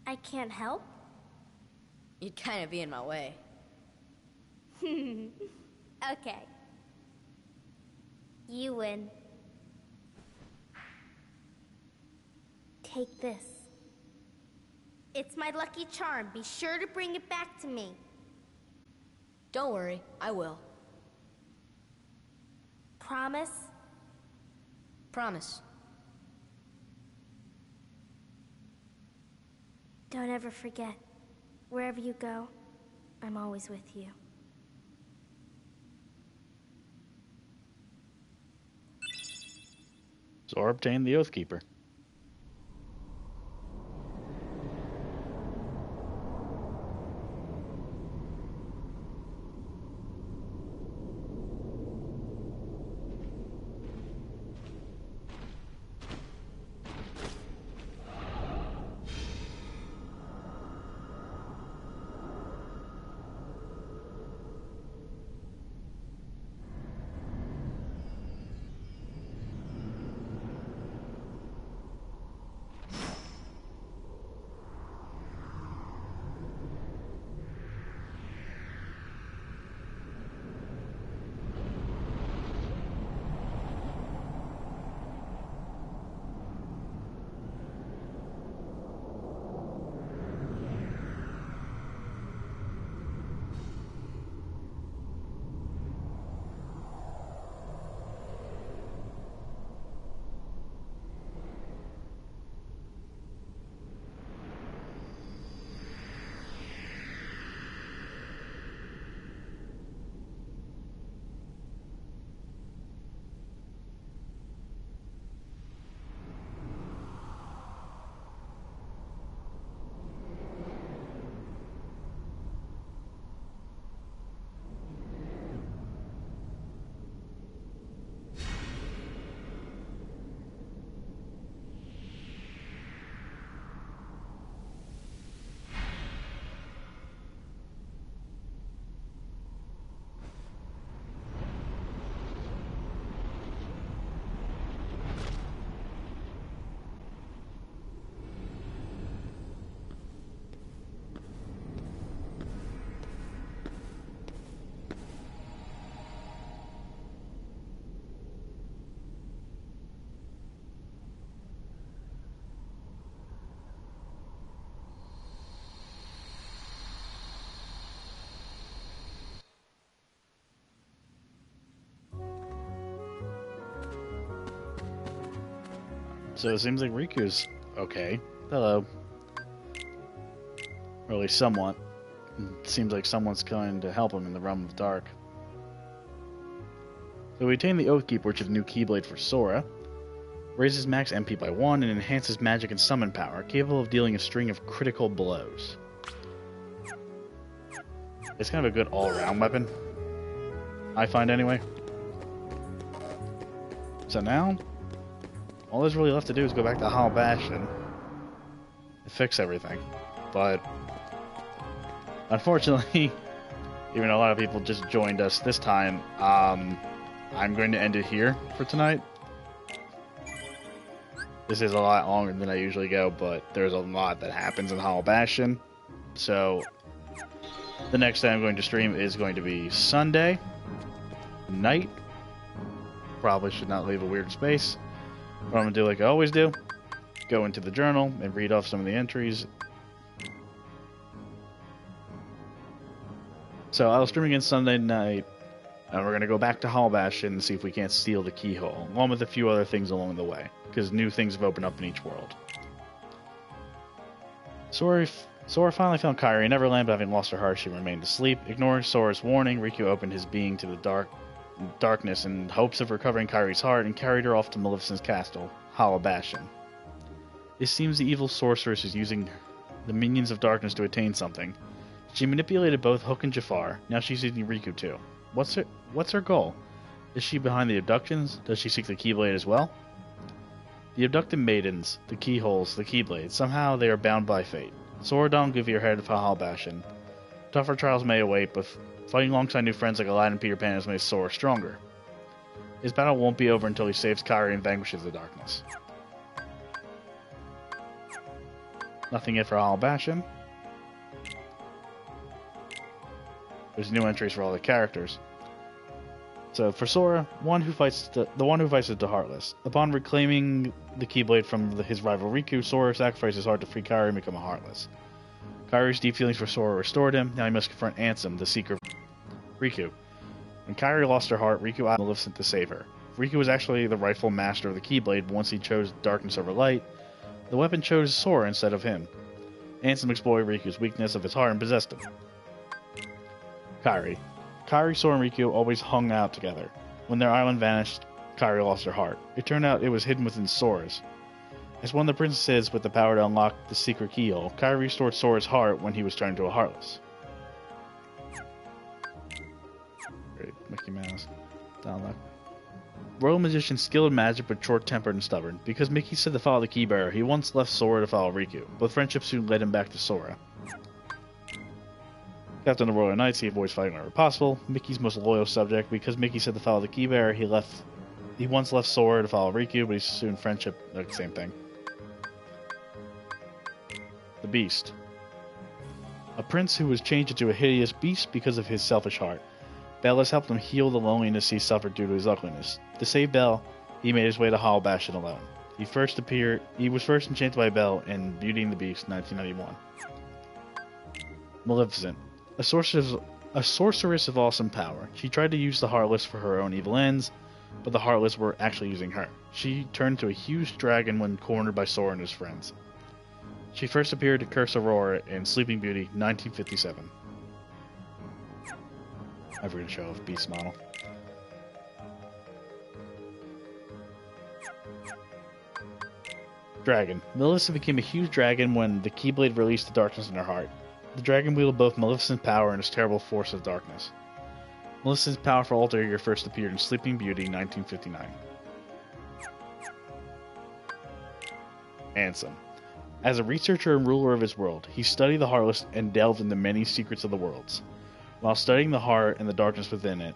I can't help? You'd kind of be in my way. Okay. You win. Take this. It's my lucky charm. Be sure to bring it back to me. Don't worry, I will. Promise? Promise. Don't ever forget. Wherever you go, I'm always with you. Zora obtained the Oathkeeper. So it seems like Riku's okay. Hello. Or at least somewhat. It seems like someone's going to help him in the realm of dark. So we obtain the Oathkeeper, which is a new Keyblade for Sora. Raises max MP by 1 and enhances magic and summon power, capable of dealing a string of critical blows. It's kind of a good all-around weapon. I find anyway. So now, all there's really left to do is go back to Hollow Bastion and fix everything. But unfortunately, even though a lot of people just joined us this time, I'm going to end it here for tonight. This is a lot longer than I usually go, but there's a lot that happens in Hollow Bastion. So, the next time I'm going to stream is going to be Sunday night. Probably should not leave a weird space. What I'm going to do, like I always do, go into the journal and read off some of the entries. So I'll stream again Sunday night, and we're going to go back to Hollow Bastion and see if we can't steal the keyhole, along with a few other things along the way, because new things have opened up in each world. Sora finally found Kairi in Neverland, but having lost her heart, she remained asleep. Ignoring Sora's warning, Riku opened his being to the darkness in hopes of recovering Kairi's heart and carried her off to Maleficent's castle, Hollow Bastion. It seems the evil sorceress is using the minions of darkness to attain something. She manipulated both Hook and Jafar. Now she's using Riku too. What's her goal? Is she behind the abductions? Does she seek the Keyblade as well? The abducted maidens, the keyholes, the Keyblade, somehow they are bound by fate. Sora don't give your head of Hollow Bastion. Tougher trials may await, but fighting alongside new friends like Aladdin and Peter Pan has made Sora stronger. His battle won't be over until he saves Kairi and vanquishes the darkness. Nothing yet for Hollow Bastion. There's new entries for all the characters. So for Sora, the one who fights is the Heartless. Upon reclaiming the Keyblade from his rival Riku, Sora sacrificed his heart to free Kairi and become a Heartless. Kairi's deep feelings for Sora restored him. Now he must confront Ansem, the seeker of Riku. When Kairi lost her heart, Riku asked Maleficent to save her. Riku was actually the rightful master of the Keyblade, but once he chose darkness over light, the weapon chose Sora instead of him. Ansem exploited Riku's weakness of his heart and possessed him. Kairi, Sora, and Riku always hung out together. When their island vanished, Kairi lost her heart. It turned out it was hidden within Sora's. As one of the princesses with the power to unlock the secret keyhole, Kairi restored Sora's heart when he was turned into a Heartless. Great, Mickey Mouse. Download. Royal magician skilled in magic but short-tempered and stubborn. Because Mickey said to follow the Keybearer, he once left Sora to follow Riku, but friendship soon led him back to Sora. Captain of the Royal Knights, he avoids fighting whenever possible. Mickey's most loyal subject. Because Mickey said to follow the Keybearer, he once left Sora to follow Riku, but he's soon friendship, like the same thing. The Beast. A prince who was changed into a hideous beast because of his selfish heart. Belle has helped him heal the loneliness he suffered due to his ugliness. To save Belle, he made his way to Hollow Bastion alone. He was first enchanted by Belle in Beauty and the Beast, 1991. Maleficent. A sorceress of awesome power. She tried to use the Heartless for her own evil ends, but the Heartless were actually using her. She turned into a huge dragon when cornered by Sora and his friends. She first appeared to curse Aurora in Sleeping Beauty, 1957. I'm going to show off Beast model. Dragon. Maleficent became a huge dragon when the Keyblade released the darkness in her heart. The dragon wielded both Maleficent's power and its terrible force of darkness. Maleficent's powerful alter ego first appeared in Sleeping Beauty, 1959. Ansem. As a researcher and ruler of his world, he studied the Heartless and delved into many secrets of the worlds. While studying the heart and the darkness within it,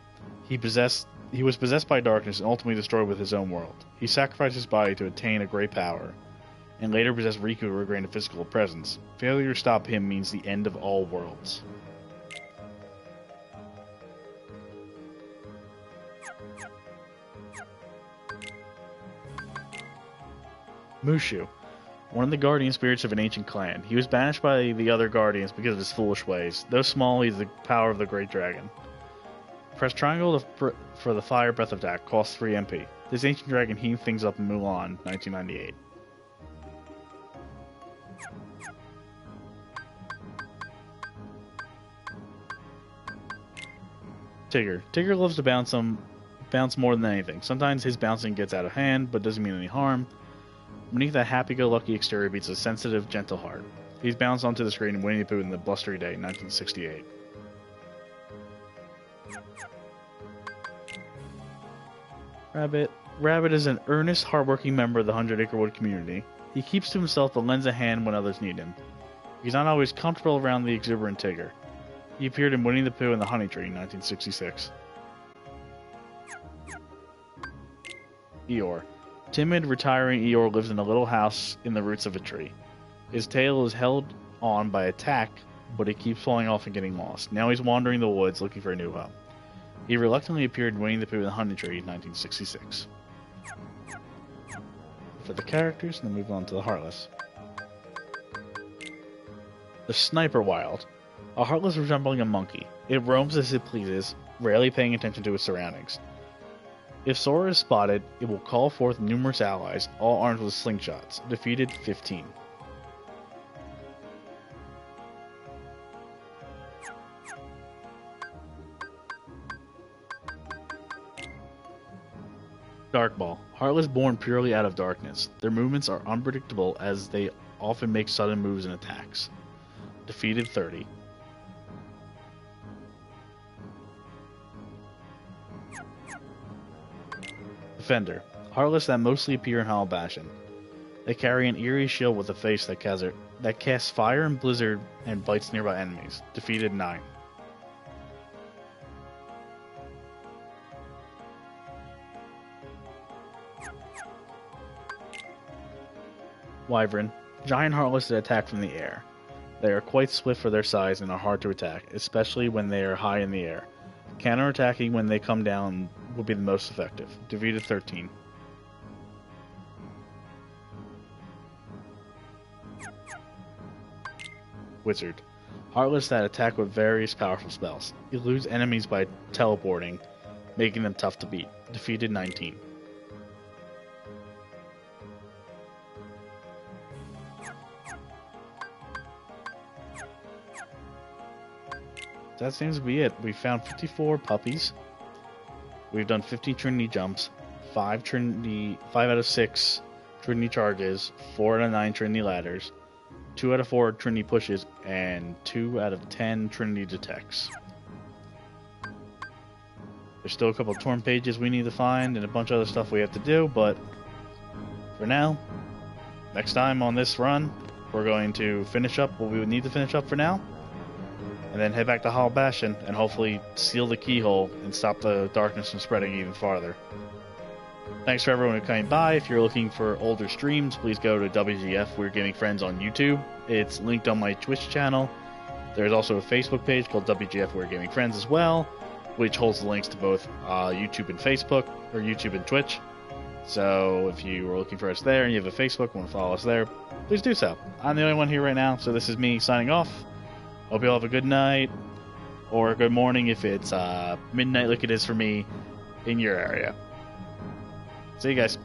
he was possessed by darkness and ultimately destroyed with his own world. He sacrificed his body to attain a great power, and later possessed Riku to regain a physical presence. Failure to stop him means the end of all worlds. Mushu. One of the guardian spirits of an ancient clan. He was banished by the other guardians because of his foolish ways. Though small, he has the power of the great dragon. Press triangle for the fire breath attack. Costs 3 MP. This ancient dragon heaved things up in Mulan, 1998. Tigger. Tigger loves to bounce more than anything. Sometimes his bouncing gets out of hand, but doesn't mean any harm. Beneath that happy-go-lucky exterior beats a sensitive, gentle heart. He's bounced onto the screen in Winnie the Pooh in the Blustery Day, 1968. Rabbit. Rabbit is an earnest, hardworking member of the 100 Acre Wood community. He keeps to himself but lends a hand when others need him. He's not always comfortable around the exuberant Tigger. He appeared in Winnie the Pooh and the Honey Tree, 1966. Eeyore. Timid, retiring Eeyore lives in a little house in the roots of a tree. His tail is held on by a tack, but it keeps falling off and getting lost. Now he's wandering the woods looking for a new home. He reluctantly appeared in Winnie the Pooh and the Honey Tree in 1966. For the characters, and then move on to the Heartless. The Sniper Wild. A Heartless resembling a monkey. It roams as it pleases, rarely paying attention to its surroundings. If Sora is spotted, it will call forth numerous allies, all armed with slingshots. Defeated 15. Darkball. Heartless born purely out of darkness. Their movements are unpredictable as they often make sudden moves and attacks. Defeated 30. Defender. Heartless that mostly appear in Hollow Bastion. They carry an eerie shield with a face that casts fire and blizzard and bites nearby enemies. Defeated 9. Wyvern. Giant Heartless that attack from the air. They are quite swift for their size and are hard to attack, especially when they are high in the air. Counterattacking when they come down would be the most effective. Defeated 13. Wizard. Heartless that attack with various powerful spells. Eludes enemies by teleporting, making them tough to beat. Defeated 19. That seems to be it. We found 54 puppies. We've done 15 Trinity jumps, 5 out of 6 Trinity charges, 4 out of 9 Trinity ladders, 2 out of 4 Trinity pushes, and 2 out of 10 Trinity detects. There's still a couple of torn pages we need to find and a bunch of other stuff we have to do, but for now, next time on this run, we're going to finish up what we would need to finish up for now, and then head back to Hollow Bastion and hopefully seal the keyhole and stop the darkness from spreading even farther. Thanks for everyone who came by. If you're looking for older streams, please go to WGF We're Gaming Friends on YouTube. It's linked on my Twitch channel. There's also a Facebook page called WGF We're Gaming Friends as well, which holds the links to both YouTube and Facebook, or YouTube and Twitch. So if you are looking for us there and you have a Facebook and want to follow us there, please do so. I'm the only one here right now, so this is me signing off. Hope you all have a good night, or a good morning if it's midnight like it is for me in your area. See you guys.